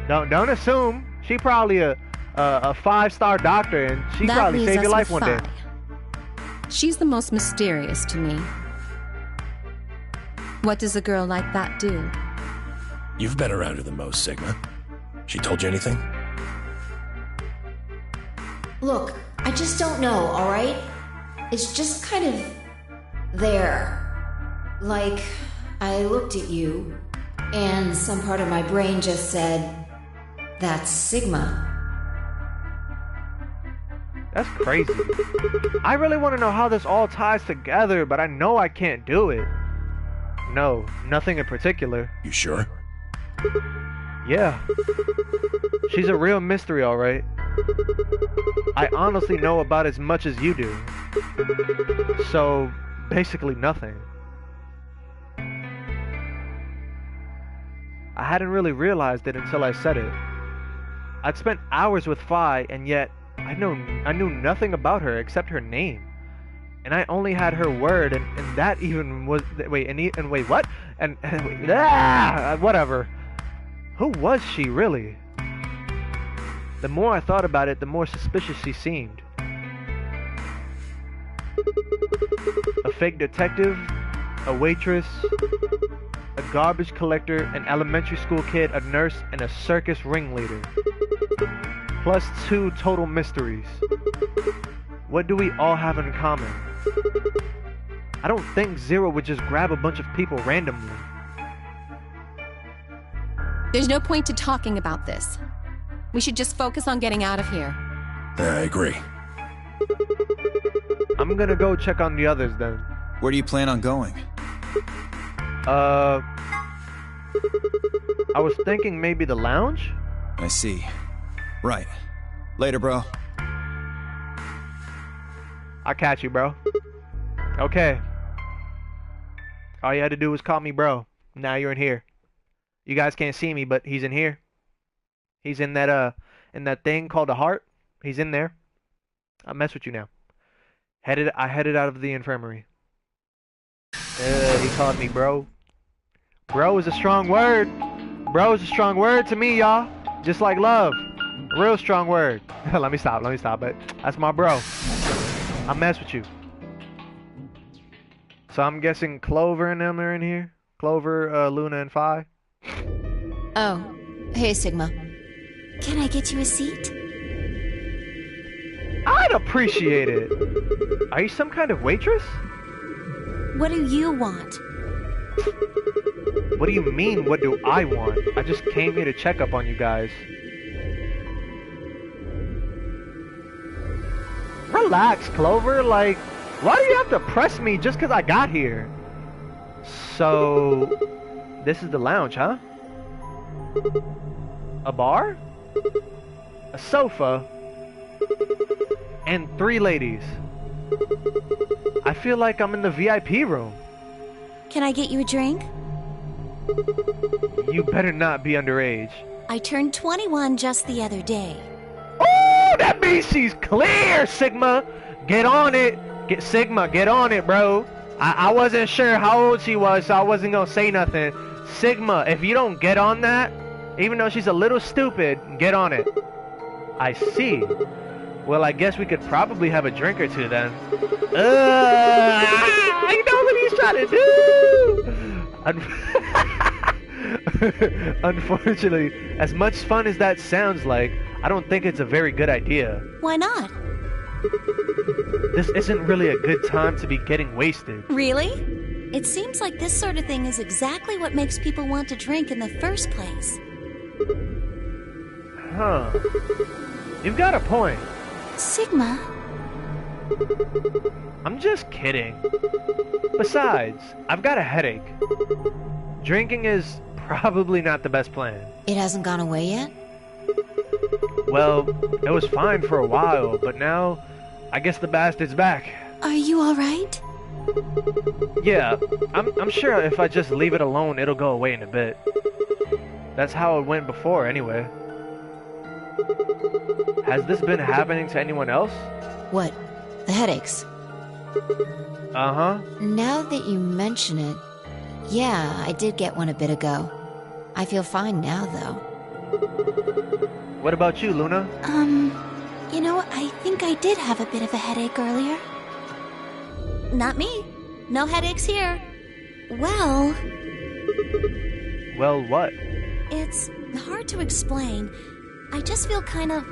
Don't assume. She probably a 5-star doctor, and she That probably leaves saved us your life with one day. 5. She's the most mysterious to me. What does a girl like that do? You've been around her the most, Sigma. She told you anything? Look, I just don't know, alright? It's just kind of there. Like, I looked at you, and some part of my brain just said, that's Sigma. That's crazy. I really want to know how this all ties together, but I know I can't do it. No, nothing in particular. You sure? Yeah. She's a real mystery, alright. I honestly know about as much as you do. So, basically nothing. I hadn't really realized it until I said it. I'd spent hours with Phi, and yet I knew nothing about her except her name. And I only had her word, and that even was... Wait, wait, what? And whatever. Who was she, really? The more I thought about it, the more suspicious she seemed. A fake detective, a waitress, a garbage collector, an elementary school kid, a nurse, and a circus ringleader. Plus 2 total mysteries. What do we all have in common? I don't think Zero would just grab a bunch of people randomly. There's no point to talking about this. We should just focus on getting out of here. I agree. I'm gonna go check on the others then. Where do you plan on going? I was thinking maybe the lounge? I see. Right. Later, bro. I'll catch you, bro. Okay. All you had to do was call me bro. Now you're in here. You guys can't see me, but he's in here. He's in that thing called a heart. He's in there. I'll mess with you now. I headed out of the infirmary. He called me bro. Bro is a strong word. Bro is a strong word to me, y'all. Just like love. Real strong word. Let me stop. But that's my bro. I mess with you. So I'm guessing Clover and them are in here. Clover, Luna, and Phi. Oh, hey Sigma. Can I get you a seat? I'd appreciate it. Are you some kind of waitress? What do you want? What do you mean, what do I want? I just came here to check up on you guys. Relax, Clover. Like, why do you have to press me just because I got here? So, this is the lounge, huh? A bar? A sofa? And 3 ladies. I feel like I'm in the VIP room. Can I get you a drink? You better not be underage. I turned 21 just the other day. Oh, that means she's clear, Sigma. Get on it. Sigma, get on it, bro. I wasn't sure how old she was, so I wasn't gonna say nothing. Sigma, if you don't get on that, even though she's a little stupid, get on it. I see. Well, I guess we could probably have a drink or two then. I know what he's trying to do! Unfortunately, as much fun as that sounds like, I don't think it's a very good idea. Why not? This isn't really a good time to be getting wasted. Really? It seems like this sort of thing is exactly what makes people want to drink in the first place. Huh. You've got a point. Sigma. I'm just kidding. Besides, I've got a headache. Drinking is probably not the best plan. It hasn't gone away yet? Well, it was fine for a while, but now I guess the bastard's back. Are you alright? Yeah, I'm sure if I just leave it alone, it'll go away in a bit. That's how it went before, anyway. Has this been happening to anyone else? What? The headaches? Uh-huh. Now that you mention it, yeah, I did get one a bit ago. I feel fine now, though. What about you, Luna? You know, I think I did have a bit of a headache earlier. Not me. No headaches here. Well... Well, what? It's hard to explain. I just feel kind of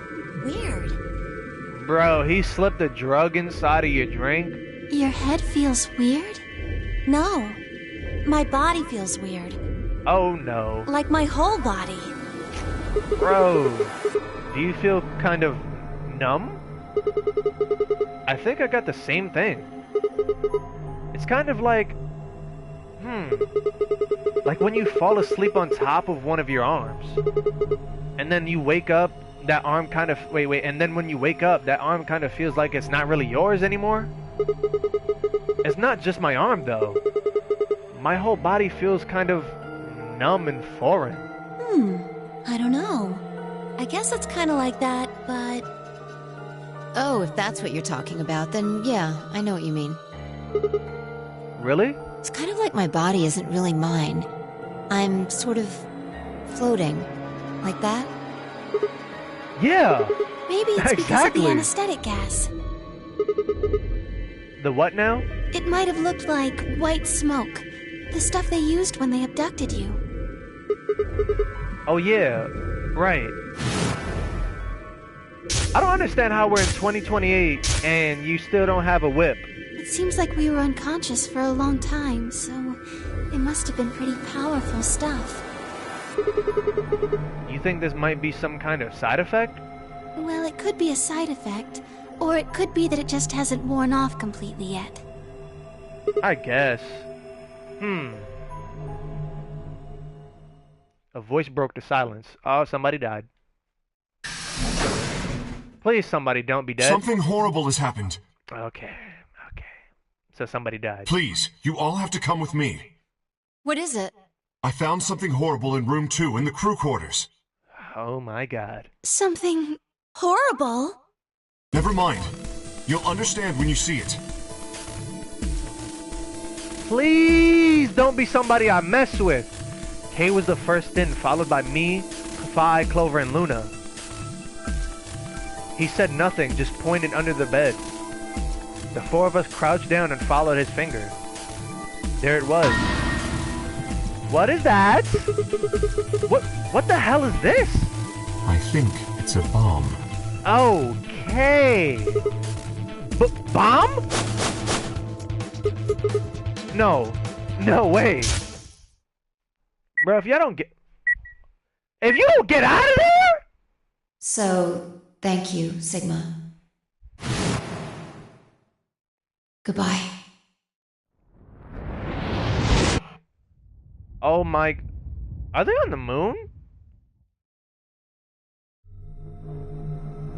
weird. Bro, he slipped a drug inside of your drink? Your head feels weird? No. My body feels weird. Oh no. Like my whole body. Bro, do you feel kind of numb? I think I got the same thing. It's kind of like... like when you fall asleep on top of one of your arms. And then you wake up, that arm kind of... Wait, and then when you wake up, that arm kind of feels like it's not really yours anymore? It's not just my arm, though. My whole body feels kind of numb and foreign. I don't know. I guess it's kind of like that, but... Oh, if that's what you're talking about, then yeah, I know what you mean. Really? It's kind of like my body isn't really mine. I'm sort of floating. Like that? Yeah! Maybe it's because of the anesthetic gas. The what now? It might have looked like white smoke. The stuff they used when they abducted you. Oh yeah, right. I don't understand how we're in 2028 and you still don't have a whip. It seems like we were unconscious for a long time, so it must have been pretty powerful stuff. You think this might be some kind of side effect? Well, it could be a side effect, or it could be that it just hasn't worn off completely yet. I guess. A voice broke the silence. Oh, somebody died. Please, somebody don't be dead. Something horrible has happened. Okay. So somebody died. Please, you all have to come with me. What is it? I found something horrible in room 2 in the crew quarters. Oh my god. Something horrible? Never mind. You'll understand when you see it. Please don't be somebody I mess with. Kay was the first in, followed by me, Phi, Clover, and Luna. He said nothing, just pointed under the bed. The four of us crouched down and followed his finger. There it was. What is that? What the hell is this? I think it's a bomb. Okay. Bomb? No way. Bro, if you don't get out of there. So, thank you, Sigma. Goodbye. Oh my... Are they on the moon?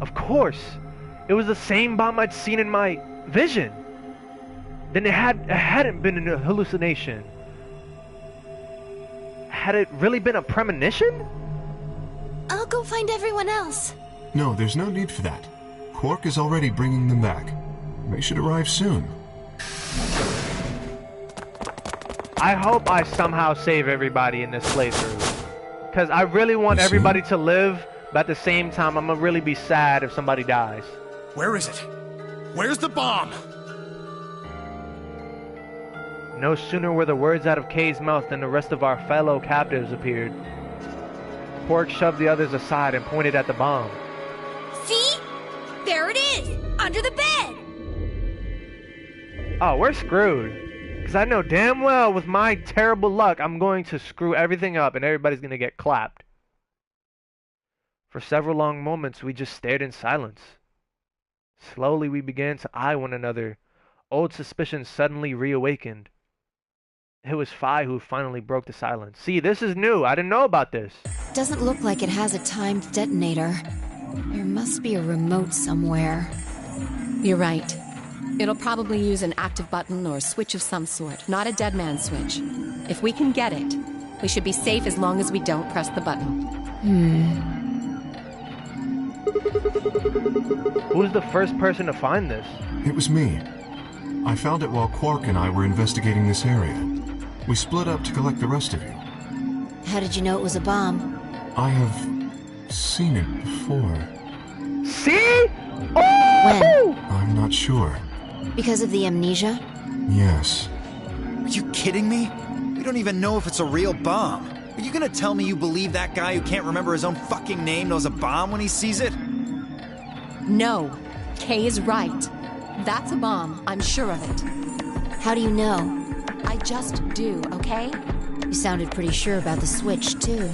Of course. It was the same bomb I'd seen in my vision. Then it hadn't been a hallucination. Had it really been a premonition? I'll go find everyone else. No, there's no need for that. Quark is already bringing them back. They should arrive soon. I hope I somehow save everybody in this playthrough. Because I really want everybody to live, but at the same time, I'm going to really be sad if somebody dies. Where is it? Where's the bomb? No sooner were the words out of Kay's mouth than the rest of our fellow captives appeared. Quark shoved the others aside and pointed at the bomb. See? There it is! Under the bed! Oh, we're screwed. Because I know damn well with my terrible luck, I'm going to screw everything up and everybody's going to get clapped. For several long moments, we just stared in silence. Slowly, we began to eye one another. Old suspicions suddenly reawakened. It was Phi who finally broke the silence. See, this is new. I didn't know about this. Doesn't look like it has a timed detonator. There must be a remote somewhere. You're right. It'll probably use an active button or a switch of some sort, not a dead man switch. If we can get it, we should be safe as long as we don't press the button. Who's the first person to find this? It was me. I found it while Quark and I were investigating this area. We split up to collect the rest of you. How did you know it was a bomb? I have seen it before. See? Oh! When? I'm not sure. Because of the amnesia? Yes. Are you kidding me? We don't even know if it's a real bomb. Are you gonna tell me you believe that guy who can't remember his own fucking name knows a bomb when he sees it? No. Kay is right. That's a bomb. I'm sure of it. How do you know? I just do, okay? You sounded pretty sure about the switch, too.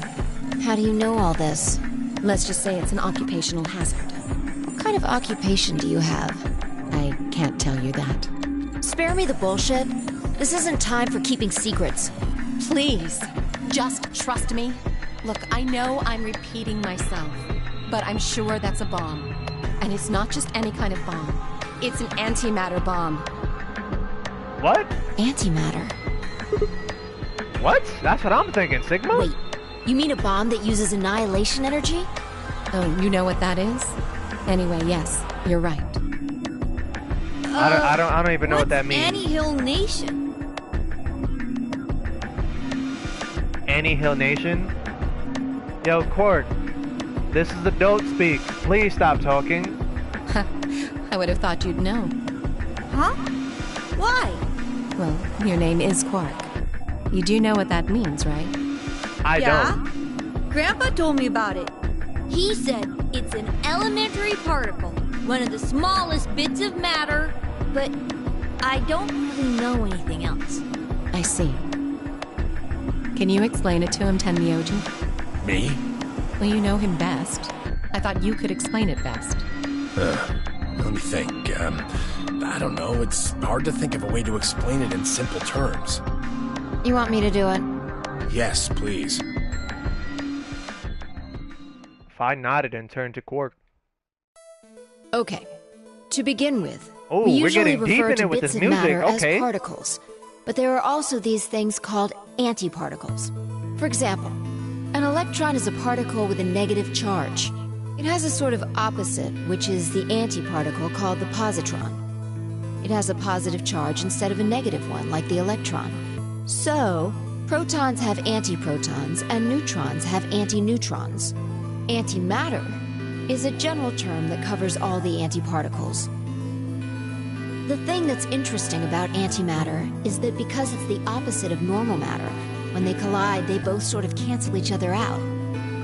How do you know all this? Let's just say it's an occupational hazard. What kind of occupation do you have? I can't tell you that. Spare me the bullshit. This isn't time for keeping secrets. Please, just trust me. Look, I know I'm repeating myself, but I'm sure that's a bomb. And it's not just any kind of bomb. It's an antimatter bomb. What? Antimatter? What? That's what I'm thinking, Sigma. Wait, you mean a bomb that uses annihilation energy? Oh, you know what that is? Anyway, yes, you're right. I don't even know what that means. Annie-Hill Nation? Annie-Hill Nation? Yo, Quark, this is adult speak. Please stop talking. I would have thought you'd know. Huh? Why? Well, your name is Quark. You do know what that means, right? I don't. Grandpa told me about it. He said it's an elementary particle, one of the smallest bits of matter, but I don't really know anything else. I see. Can you explain it to him, Tenmyoji? Me? Well, you know him best. I thought you could explain it best. Let me think. I don't know. It's hard to think of a way to explain it in simple terms. You want me to do it? Yes, please. I nodded and turned to Quark. Okay. To begin with, Oh, we we're usually getting deep refer in to it with bits this of music. matter Okay. as particles. But there are also these things called antiparticles. For example, an electron is a particle with a negative charge. It has a sort of opposite, which is the antiparticle called the positron. It has a positive charge instead of a negative one, like the electron. So, protons have antiprotons and neutrons have antineutrons. Antimatter is a general term that covers all the antiparticles. The thing that's interesting about antimatter is that because it's the opposite of normal matter, when they collide, they both sort of cancel each other out.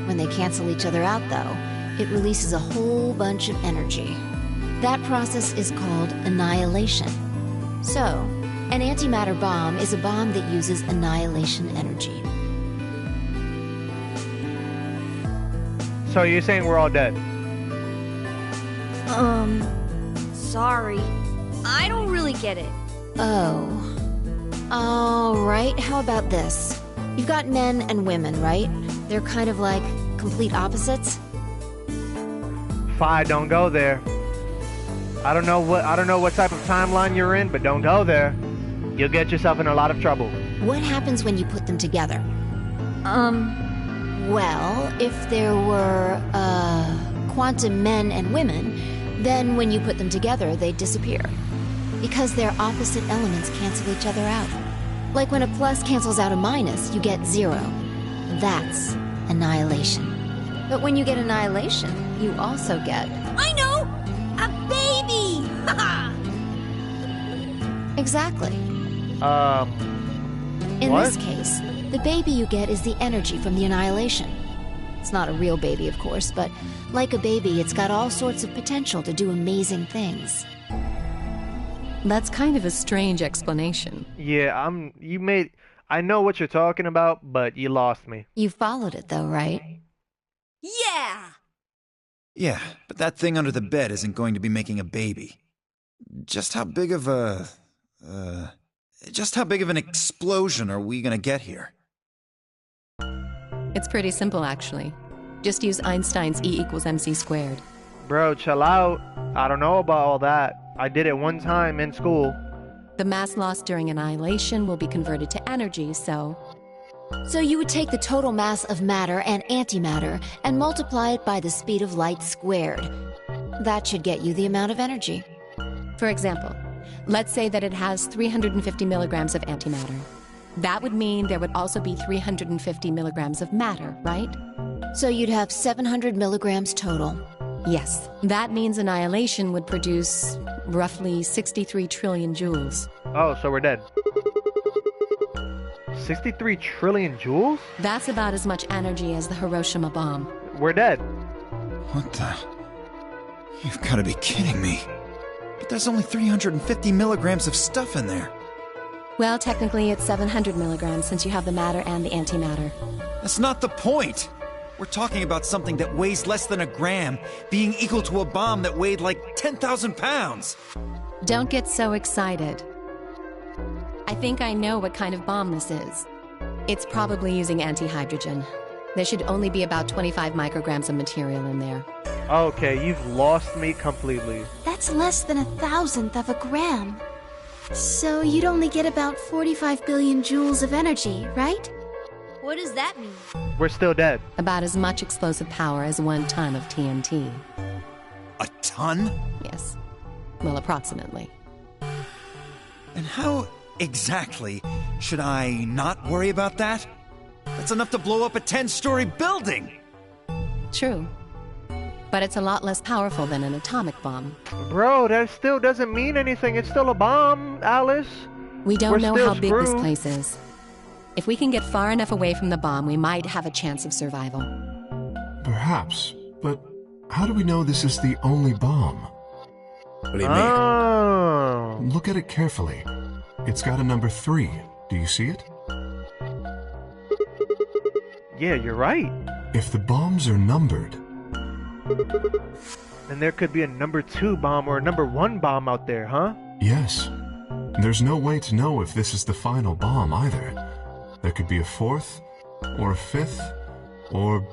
When they cancel each other out, though, it releases a whole bunch of energy. That process is called annihilation. So, an antimatter bomb is a bomb that uses annihilation energy. So you're saying we're all dead? Sorry. I don't really get it. Oh. Alright, how about this? You've got men and women, right? They're kind of like complete opposites? Fi, don't go there. I don't know what type of timeline you're in, but don't go there. You'll get yourself in a lot of trouble. What happens when you put them together? Well, if there were, quantum men and women, then when you put them together, they'd disappear. Because their opposite elements cancel each other out. Like when a plus cancels out a minus, you get 0. That's annihilation. But when you get annihilation, you also get... I know! A baby! Exactly. In what? this case, the baby you get is the energy from the annihilation. It's not a real baby, of course, but like a baby, it's got all sorts of potential to do amazing things. That's kind of a strange explanation. Yeah, I know what you're talking about, but you lost me. You followed it, though, right? Yeah! Yeah, but that thing under the bed isn't going to be making a baby. Just how big of an explosion are we gonna get here? It's pretty simple, actually. Just use Einstein's E = mc². Bro, chill out. I don't know about all that. I did it one time in school. The mass lost during annihilation will be converted to energy, so you would take the total mass of matter and antimatter and multiply it by the speed of light squared. That should get you the amount of energy. For example, let's say that it has 350 milligrams of antimatter. That would mean there would also be 350 milligrams of matter, right? So you'd have 700 milligrams total. Yes. That means annihilation would produce roughly 63 trillion joules. Oh, so we're dead. 63 trillion joules? That's about as much energy as the Hiroshima bomb. We're dead. What the? You've got to be kidding me. But there's only 350 milligrams of stuff in there. Well, technically it's 700 milligrams since you have the matter and the antimatter. That's not the point. We're talking about something that weighs less than a gram being equal to a bomb that weighed like 10,000 pounds. Don't get so excited. I think I know what kind of bomb this is. It's probably using antihydrogen. There should only be about 25 micrograms of material in there. Okay, you've lost me completely. That's less than 1,000th of a gram. So you'd only get about 45 billion joules of energy, right? What does that mean? We're still dead. About as much explosive power as 1 ton of TNT. A ton? Yes. Well, approximately. And how exactly should I not worry about that? That's enough to blow up a 10-story building! True. But it's a lot less powerful than an atomic bomb. Bro, that still doesn't mean anything. It's still a bomb, Alice. We don't know how big this screwed. place is. If we can get far enough away from the bomb, we might have a chance of survival. Perhaps, but how do we know this is the only bomb? What do you mean? Look at it carefully. It's got a number 3. Do you see it? Yeah, you're right. If the bombs are numbered, then there could be a number 2 bomb or a number 1 bomb out there, huh? yes. There's no way to know if this is the final bomb either. There could be a 4th, or a 5th, or...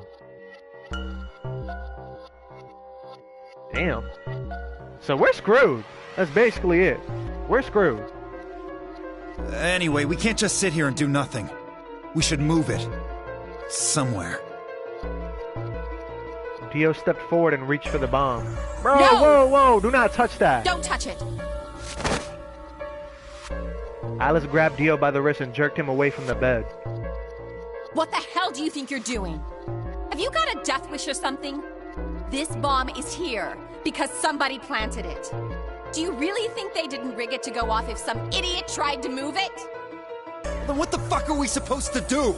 Damn. So we're screwed. That's basically it. We're screwed. Anyway, we can't just sit here and do nothing. We should move it. Somewhere. Dio stepped forward and reached for the bomb. Bro, No! whoa, whoa, do not touch that. Don't touch it! Alice grabbed Dio by the wrist and jerked him away from the bed. What the hell do you think you're doing? Have you got a death wish or something? This bomb is here because somebody planted it. Do you really think they didn't rig it to go off if some idiot tried to move it? Then what the fuck are we supposed to do?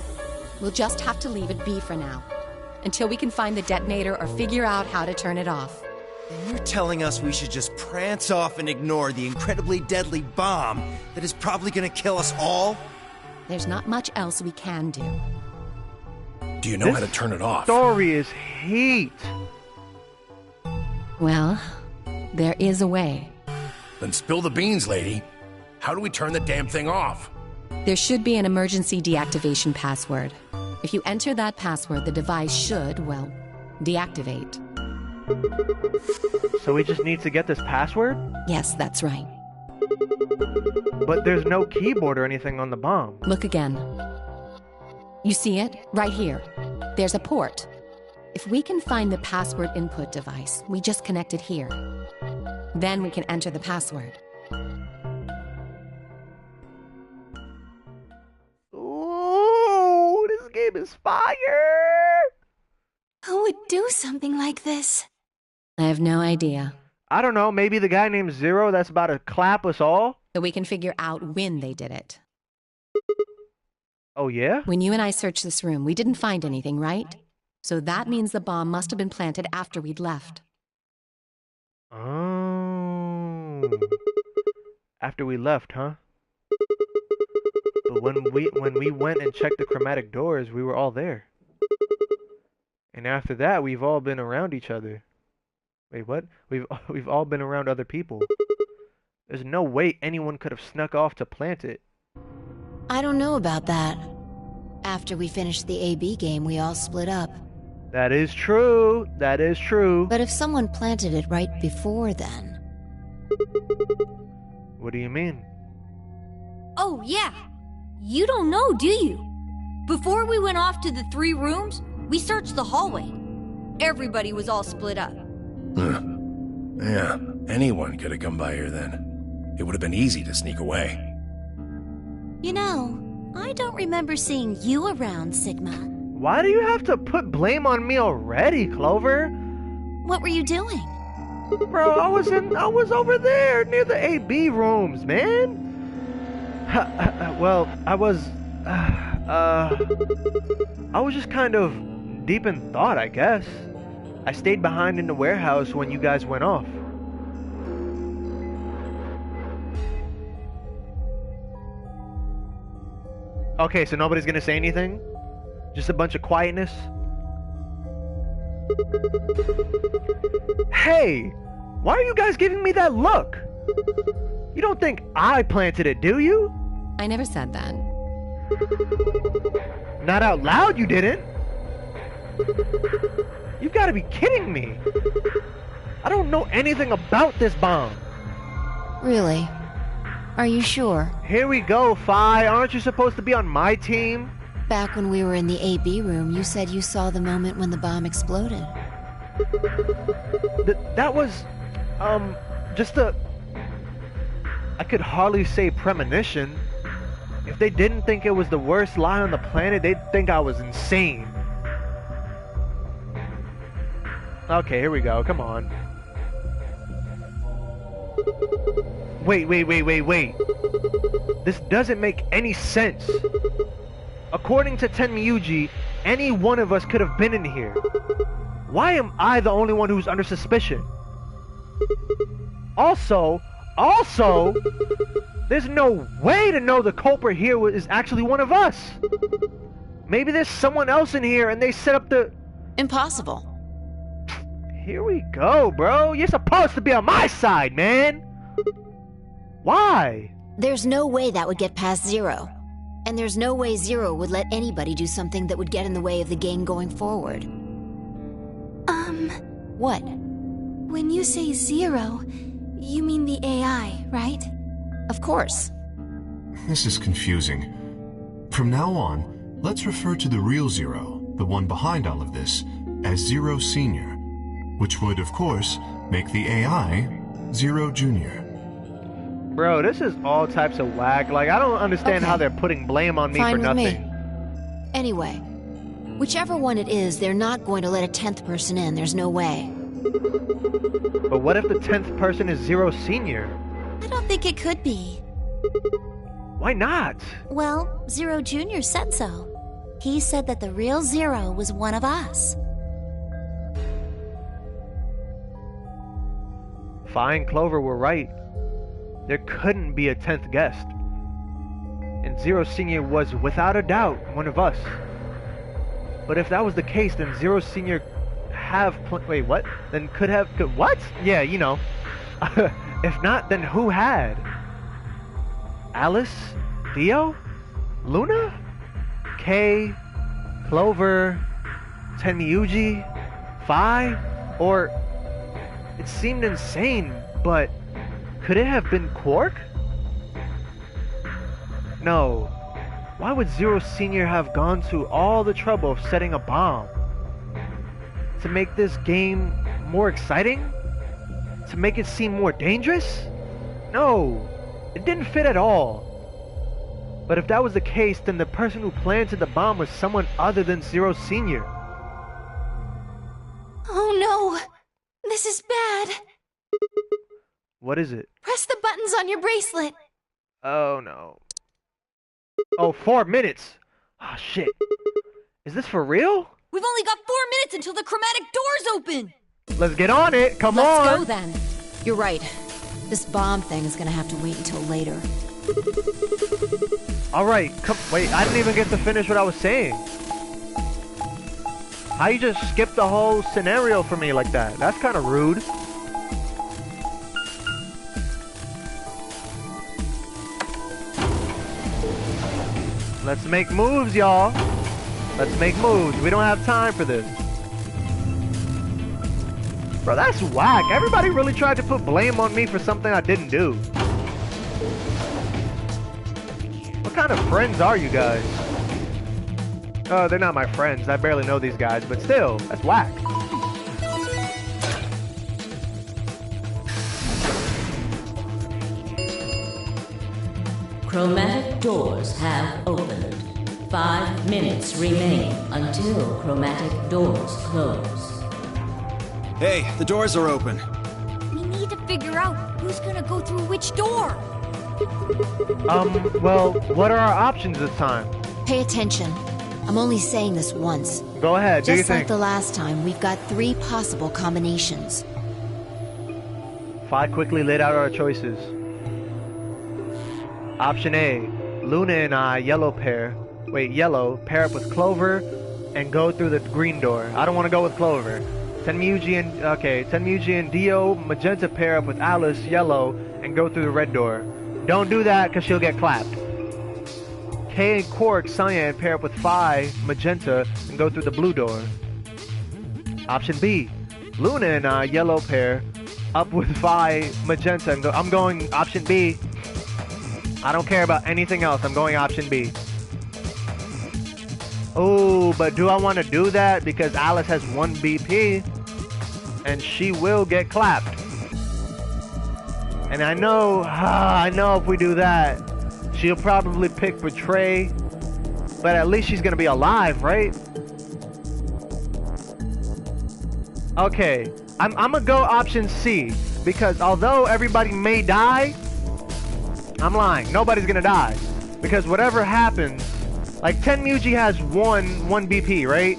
We'll just have to leave it be for now. Until we can find the detonator or figure out how to turn it off. And you're telling us we should just prance off and ignore the incredibly deadly bomb that is probably gonna kill us all? There's not much else we can do. Do you know how to turn it off? Story is heat. Well, there is a way. Then spill the beans, lady. How do we turn the damn thing off? There should be an emergency deactivation password. If you enter that password, the device should, well, deactivate. So we just need to get this password? Yes, that's right. But there's no keyboard or anything on the bomb. Look again. You see it? Right here. There's a port. If we can find the password input device, we just connect it here. Then we can enter the password. Ooh, this game is fire! Who would do something like this? I have no idea. I don't know, maybe the guy named Zero that's about to clap us all? So we can figure out when they did it. Oh, yeah? When you and I searched this room, we didn't find anything, right? So that means the bomb must have been planted after we'd left. Oh. After we left, huh? But when we went and checked the chromatic doors, we were all there. And after that, we've all been around each other. Wait, what? We've all been around other people. There's no way anyone could have snuck off to plant it. I don't know about that. After we finished the AB game, we all split up. That is true. That is true. But if someone planted it right before then, What do you mean? Oh, yeah. You don't know, do you? Before we went off to the 3 rooms, we searched the hallway. Everybody was all split up. Yeah, anyone could have come by here then. It would have been easy to sneak away. You know, I don't remember seeing you around, Sigma. Why do you have to put blame on me already, Clover? What were you doing? Bro, I was over there near the AB rooms, man. Well, I was just kind of deep in thought, I guess. I stayed behind in the warehouse when you guys went off. Okay, so nobody's gonna say anything? Just a bunch of quietness? Hey! Why are you guys giving me that look? You don't think I planted it, do you? I never said that. Not out loud, you didn't. You've got to be kidding me. I don't know anything about this bomb. Really? Are you sure? Here we go, Fi. Aren't you supposed to be on my team? Back when we were in the AB room, you said you saw the moment when the bomb exploded. That was, just a... I could hardly say premonition. If they didn't think it was the worst lie on the planet, they'd think I was insane. Okay, here we go. Come on. Wait. This doesn't make any sense. According to Tenmyuji, any one of us could have been in here. Why am I the only one who's under suspicion? Also, there's no way to know the culprit here is actually one of us. Maybe there's someone else in here and they set up the... Impossible. Here we go, bro. You're supposed to be on my side, man. Why? There's no way that would get past Zero. And there's no way Zero would let anybody do something that would get in the way of the game going forward. What? When you say Zero, you mean the AI, right? Of course. This is confusing. From now on, let's refer to the real Zero, the one behind all of this, as Zero Senior, which would, of course, make the AI Zero Junior. Bro, this is all types of whack. Like, I don't understand how they're putting blame on me Fine for with nothing. me. Anyway, whichever one it is, they're not going to let a 10th person in. There's no way. But what if the 10th person is Zero Senior? I don't think it could be. Why not? Well, Zero Jr. said so. He said that the real Zero was one of us. Fine, Clover were right. There couldn't be a 10th guest. And Zero Senior was, without a doubt, one of us. But if that was the case, then Zero Senior wait, what? Then could what? Yeah, you know. If not, then who had? Alice? Theo? Luna? Kay? Clover? Tenmyuji? Fi? Or... It seemed insane, but... Could it have been Quark? No. Why would Zero Senior have gone to all the trouble of setting a bomb? To make this game more exciting? To make it seem more dangerous? No, it didn't fit at all. But if that was the case, then the person who planted the bomb was someone other than Zero Senior. Oh no! This is bad! What is it? Press the buttons on your bracelet! Oh no. Oh, 4 minutes! Ah, oh, shit. Is this for real? We've only got 4 minutes until the chromatic doors open! Let's get on it, come on! Let's go then. You're right. This bomb thing is gonna have to wait until later. Alright, wait, I didn't even get to finish what I was saying. How you just skip the whole scenario for me like that? That's kind of rude. Let's make moves, y'all. Let's make moves. We don't have time for this. Bro, that's whack. Everybody really tried to put blame on me for something I didn't do. What kind of friends are you guys? Oh, they're not my friends. I barely know these guys, but still, that's whack. Chromatic doors have opened. 5 minutes remain until chromatic doors close. Hey, the doors are open. We need to figure out who's gonna go through which door. Well, what are our options this time? Pay attention. I'm only saying this once. Go ahead, do you Just like think? the last time, we've got 3 possible combinations. Fi quickly laid out our choices. Option A, Luna and I, yellow, pair up with Clover and go through the green door. I don't want to go with Clover. Tenmyuji and Dio, magenta, pair up with Alice, yellow, and go through the red door. Don't do that because she'll get clapped. Kay and Quark, cyan, pair up with Fi, magenta, and go through the blue door. Option B, Luna and I, yellow, pair up with Fi, magenta, and go. I'm going option B. I don't care about anything else. I'm going option B. Oh, but do I want to do that? Because Alice has 1 BP and she will get clapped. And I know if we do that, she'll probably pick Betray, but at least she's gonna be alive, right? Okay, I'm gonna go option C, because although everybody may die, I'm lying. Nobody's gonna die. Because whatever happens, like Tenmyuji has one BP, right?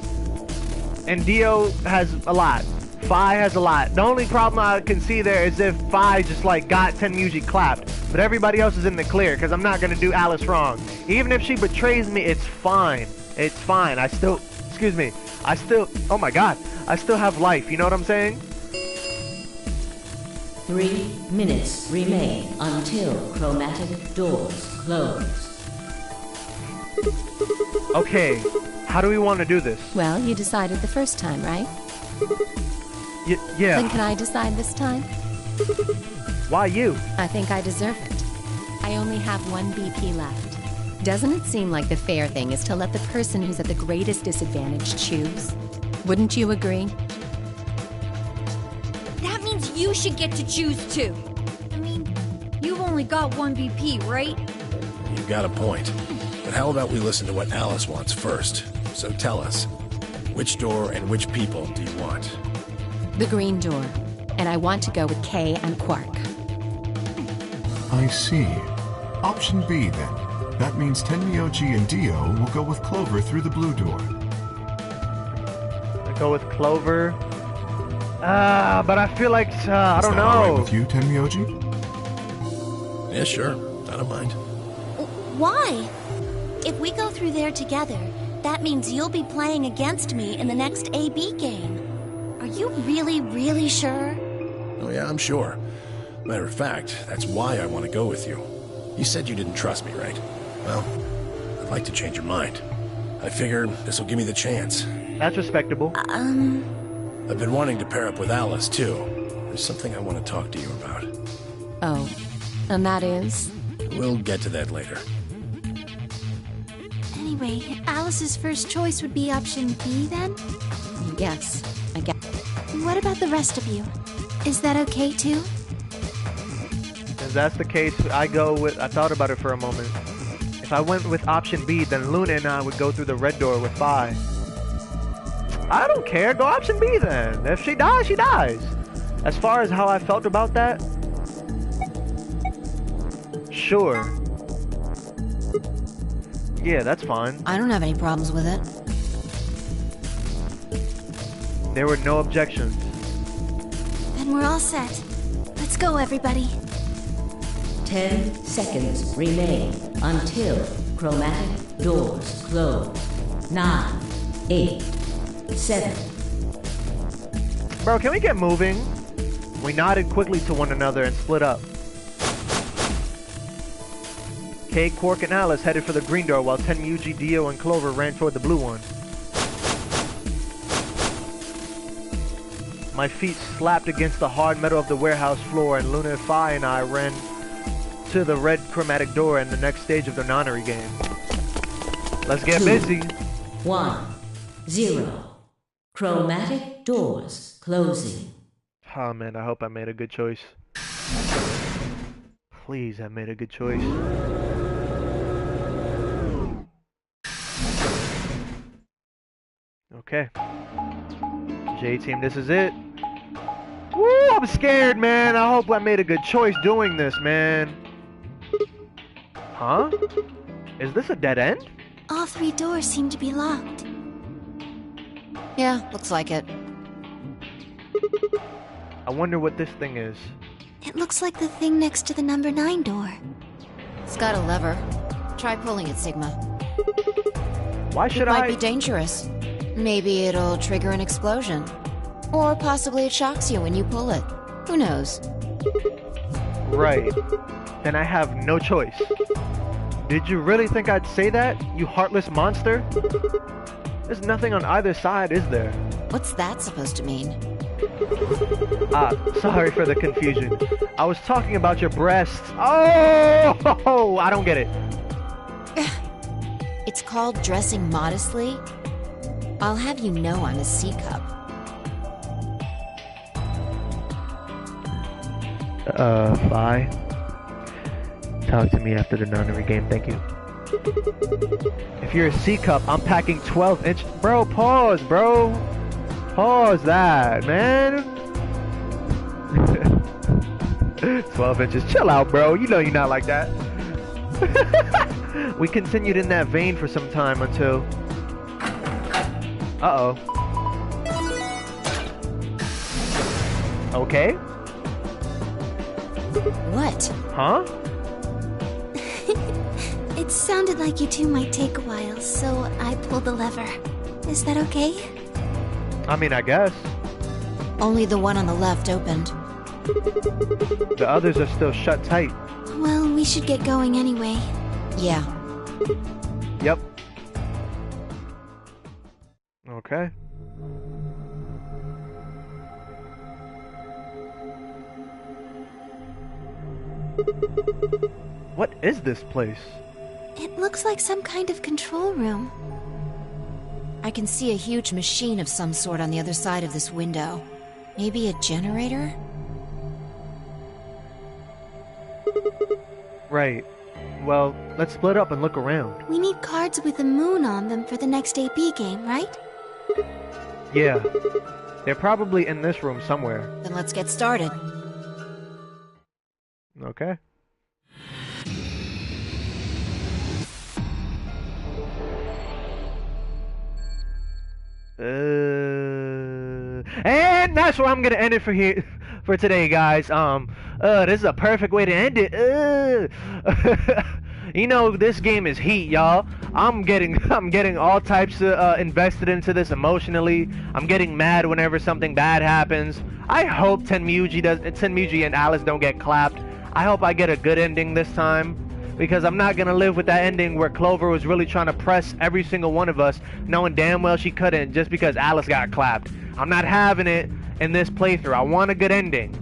And Dio has a lot. Fi has a lot. The only problem I can see there is if Fi just like got Tenmyuji clapped. But everybody else is in the clear, because I'm not gonna do Alice wrong. Even if she betrays me, it's fine. It's fine. Oh my god. I still have life, you know what I'm saying? 3 minutes remain until chromatic doors close. Okay, how do we want to do this? Well, you decided the first time, right? Yeah. Then can I decide this time? Why you? I think I deserve it. I only have 1 BP left. Doesn't it seem like the fair thing is to let the person who's at the greatest disadvantage choose? Wouldn't you agree? That means you should get to choose too. I mean, you've only got 1 BP, right? You've got a point. But how about we listen to what Alice wants first? So tell us, which door and which people do you want? The green door. And I want to go with Kay and Quark. I see. Option B, then. That means Tenmyuji and Dio will go with Clover through the blue door. I go with Clover. But I feel like, I don't know. All right with you, Tenmyuji? Yeah, sure. I don't mind. Why? If we go through there together, that means you'll be playing against me in the next AB game. Are you really, really sure? Oh yeah, I'm sure. Matter of fact, that's why I want to go with you. You said you didn't trust me, right? Well, I'd like to change your mind. I figure this will give me the chance. That's respectable. I've been wanting to pair up with Alice, too. There's something I want to talk to you about. Oh, and that is? We'll get to that later. Anyway, Alice's first choice would be option B then? Yes, I guess. What about the rest of you? Is that okay too? If that's the case, I thought about it for a moment. If I went with option B, then Luna and I would go through the red door with Fi. I don't care, go option B then. If she dies, she dies. As far as how I felt about that, sure. Yeah, that's fine. I don't have any problems with it. There were no objections. Then we're all set. Let's go, everybody. 10 seconds remain until chromatic doors close. 9, 8, 7. Bro, can we get moving? We nodded quickly to one another and split up. Kay, Quark, and Alice headed for the green door while Tenmyuji, Dio, and Clover ran toward the blue one. My feet slapped against the hard metal of the warehouse floor, and Luna Phi and I ran to the red chromatic door in the next stage of the nonary game. Let's get 2, busy. 1, 0. Chromatic doors closing. Oh man, I hope I made a good choice. Please, I made a good choice. Okay. J-Team, this is it. Woo, I'm scared, man. I hope I made a good choice doing this, man. Huh? Is this a dead end? All 3 doors seem to be locked. Yeah, looks like it. I wonder what this thing is. It looks like the thing next to the number 9 door. It's got a lever. Try pulling it, Sigma. Why should It might be dangerous. Maybe it'll trigger an explosion. Or possibly it shocks you when you pull it. Who knows? Right. Then I have no choice. Did you really think I'd say that, you heartless monster? There's nothing on either side, is there? What's that supposed to mean? Sorry for the confusion. I was talking about your breasts. Oh, I don't get it. It's called dressing modestly. I'll have you know I'm a C-cup. Phi. Talk to me after the nonary game, thank you. If you're a C-cup, I'm packing 12-inch... Bro, pause, bro. Pause that, man. 12 inches. Chill out, bro. You know you're not like that. We continued in that vein for some time until... Uh-oh. Okay. What? Huh? It sounded like you two might take a while, so I pulled the lever. Is that okay? I mean, I guess. Only the one on the left opened. The others are still shut tight. Well, we should get going anyway. Yeah. Yep. Okay. What is this place? It looks like some kind of control room. I can see a huge machine of some sort on the other side of this window. Maybe a generator? Right. Well, let's split up and look around. We need cards with the moon on them for the next AB game, right? Yeah. They're probably in this room somewhere. Then let's get started. Okay. And that's where I'm gonna end it for today, guys. This is a perfect way to end it. You know, this game is heat, y'all. I'm getting all types of invested into this emotionally. I'm getting mad whenever something bad happens. I hope Tenmuji and Alice don't get clapped. I hope I get a good ending this time, because I'm not gonna live with that ending where Clover was really trying to press every single one of us, knowing damn well she couldn't, just because Alice got clapped. I'm not having it in this playthrough. I want a good ending.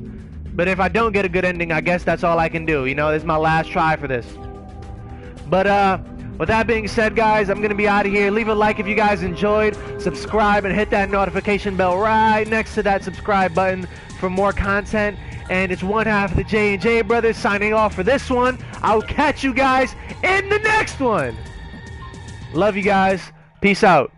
But if I don't get a good ending, I guess that's all I can do. You know, this is my last try for this. But with that being said, guys, I'm gonna be out of here. Leave a like if you guys enjoyed. Subscribe and hit that notification bell right next to that subscribe button for more content. And it's one half of the J&J Brothers signing off for this one. I'll catch you guys in the next one. Love you guys. Peace out.